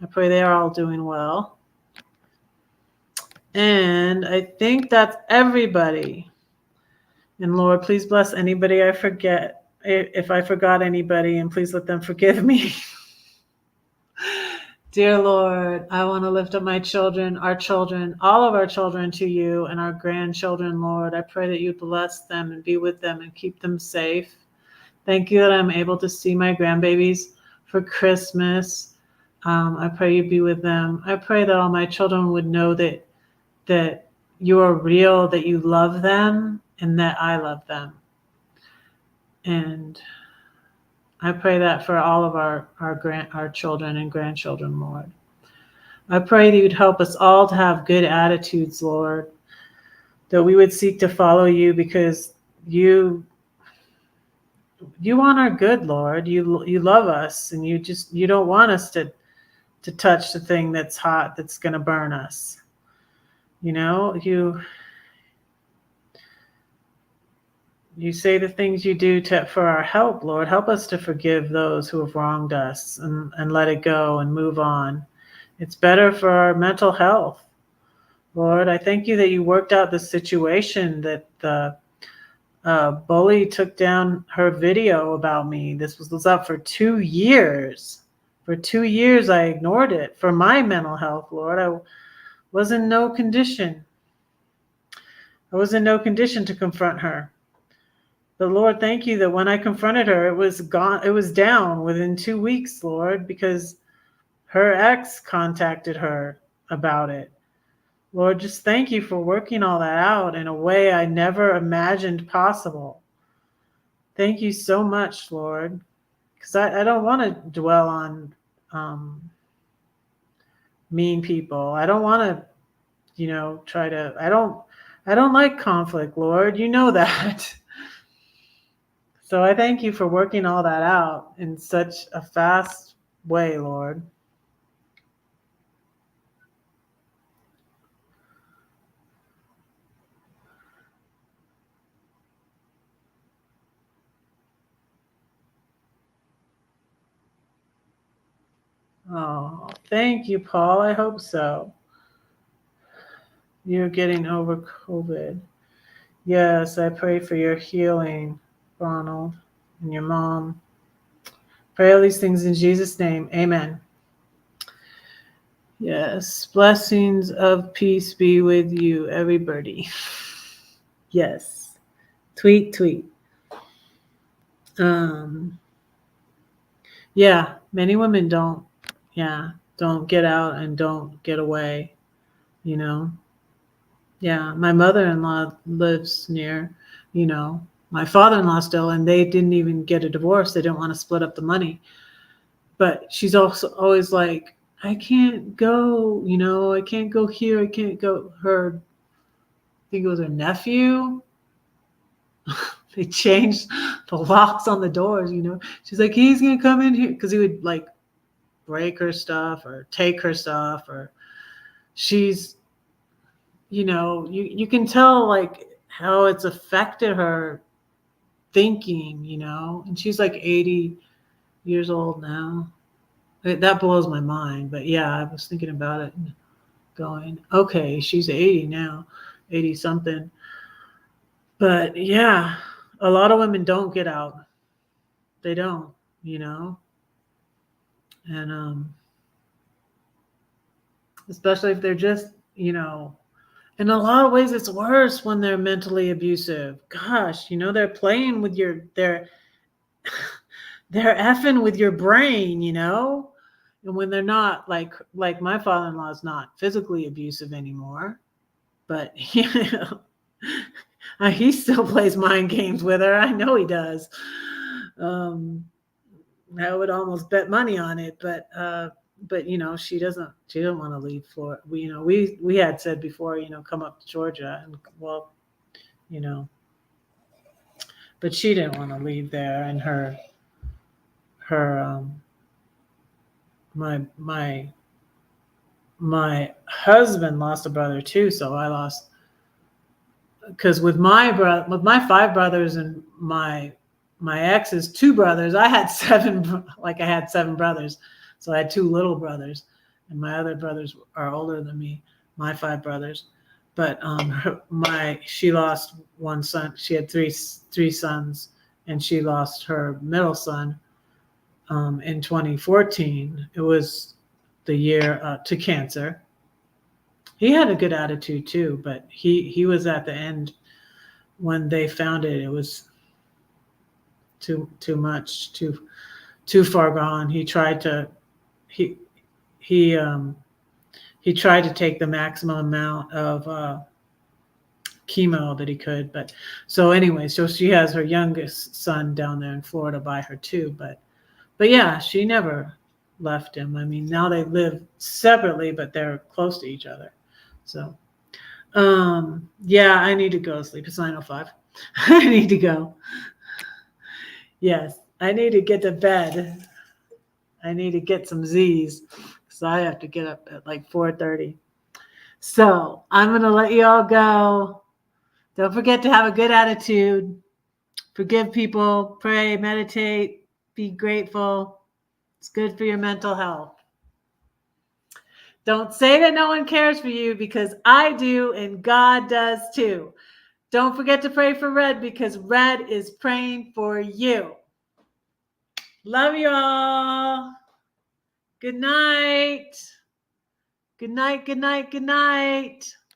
I pray they are all doing well. And I think that's everybody. And Lord, please bless anybody I forget. If I forgot anybody, and please let them forgive me. Dear Lord, I want to lift up my children, our children, all of our children to you and our grandchildren, Lord. I pray that you bless them and be with them and keep them safe. Thank you that I'm able to see my grandbabies for Christmas. I pray you be with them. I pray that all my children would know that you are real, that you love them, and that I love them. And I pray that for all of our children and grandchildren, Lord. I pray that you'd help us all to have good attitudes, Lord, that we would seek to follow you because you want our good, Lord. You love us, and you don't want us to touch the thing that's hot, that's going to burn us. You know, you say the things you do for our help, Lord. Help us to forgive those who have wronged us and let it go and move on. It's better for our mental health. Lord, I thank you that you worked out the situation, that the bully took down her video about me. This was up for 2 years. For 2 years, I ignored it for my mental health, Lord. I was in no condition. I was in no condition to confront her. But Lord, thank you that when I confronted her, it was gone. It was down within 2 weeks, Lord, because her ex contacted her about it. Lord, just thank you for working all that out in a way I never imagined possible. Thank you so much, Lord, because I don't want to dwell on mean people. I don't want to, I don't like conflict, Lord. You know that. So I thank you for working all that out in such a fast way, Lord. Oh, thank you, Paul. I hope so. You're getting over COVID. Yes, I pray for your healing, Ronald, and your mom. Pray all these things in Jesus' name. Amen. Yes, blessings of peace be with you, everybody. Yes. Tweet. Um, yeah, many women don't get out and don't get away, you know. Yeah, my mother-in-law lives near, my father-in-law still, and they didn't even get a divorce. They didn't want to split up the money. But she's also always like, I can't go, I can't go here. I can't go. I think it was her nephew. They changed the locks on the doors, She's like, he's going to come in here because he would like break her stuff or take her stuff, or she's, you can tell like how it's affected her thinking, and she's like 80 years old now. That blows my mind. But yeah, I was thinking about it and going, okay, she's 80 now, 80 something. But yeah, a lot of women don't get out. They don't, and especially if they're just, in a lot of ways, it's worse when they're mentally abusive. Gosh, they're playing with they're effing with your brain, And when they're not, like my father-in-law is not physically abusive anymore, but he still plays mind games with her. I know he does. I would almost bet money on it, but she doesn't want to leave Florida. We had said before, come up to Georgia, and well, but she didn't want to leave there, and her my husband lost a brother too, so I lost, because with my 5 brothers and my ex's 2 brothers, I had 7, like I had 7 brothers. So I had 2 little brothers, and my other brothers are older than me, my 5 brothers. But she lost one son. She had three sons, and she lost her middle son in 2014. It was the year to cancer. He had a good attitude too, but he was at the end when they found it. It was too much, too far gone. He tried to he tried to take the maximum amount of chemo that he could. But so anyway, so she has her youngest son down there in Florida by her too. But yeah, she never left him. I mean, now they live separately, but they're close to each other. So yeah, I need to go to sleep. It's 9:05. I need to go. Yes, I need to get to bed. I need to get some Z's, so I have to get up at like 4:30. So I'm going to let you all go. Don't forget to have a good attitude. Forgive people, pray, meditate, be grateful. It's good for your mental health. Don't say that no one cares for you, because I do, and God does too. Don't forget to pray for Red, because Red is praying for you. Love you all. Good night. Good night, good night, good night.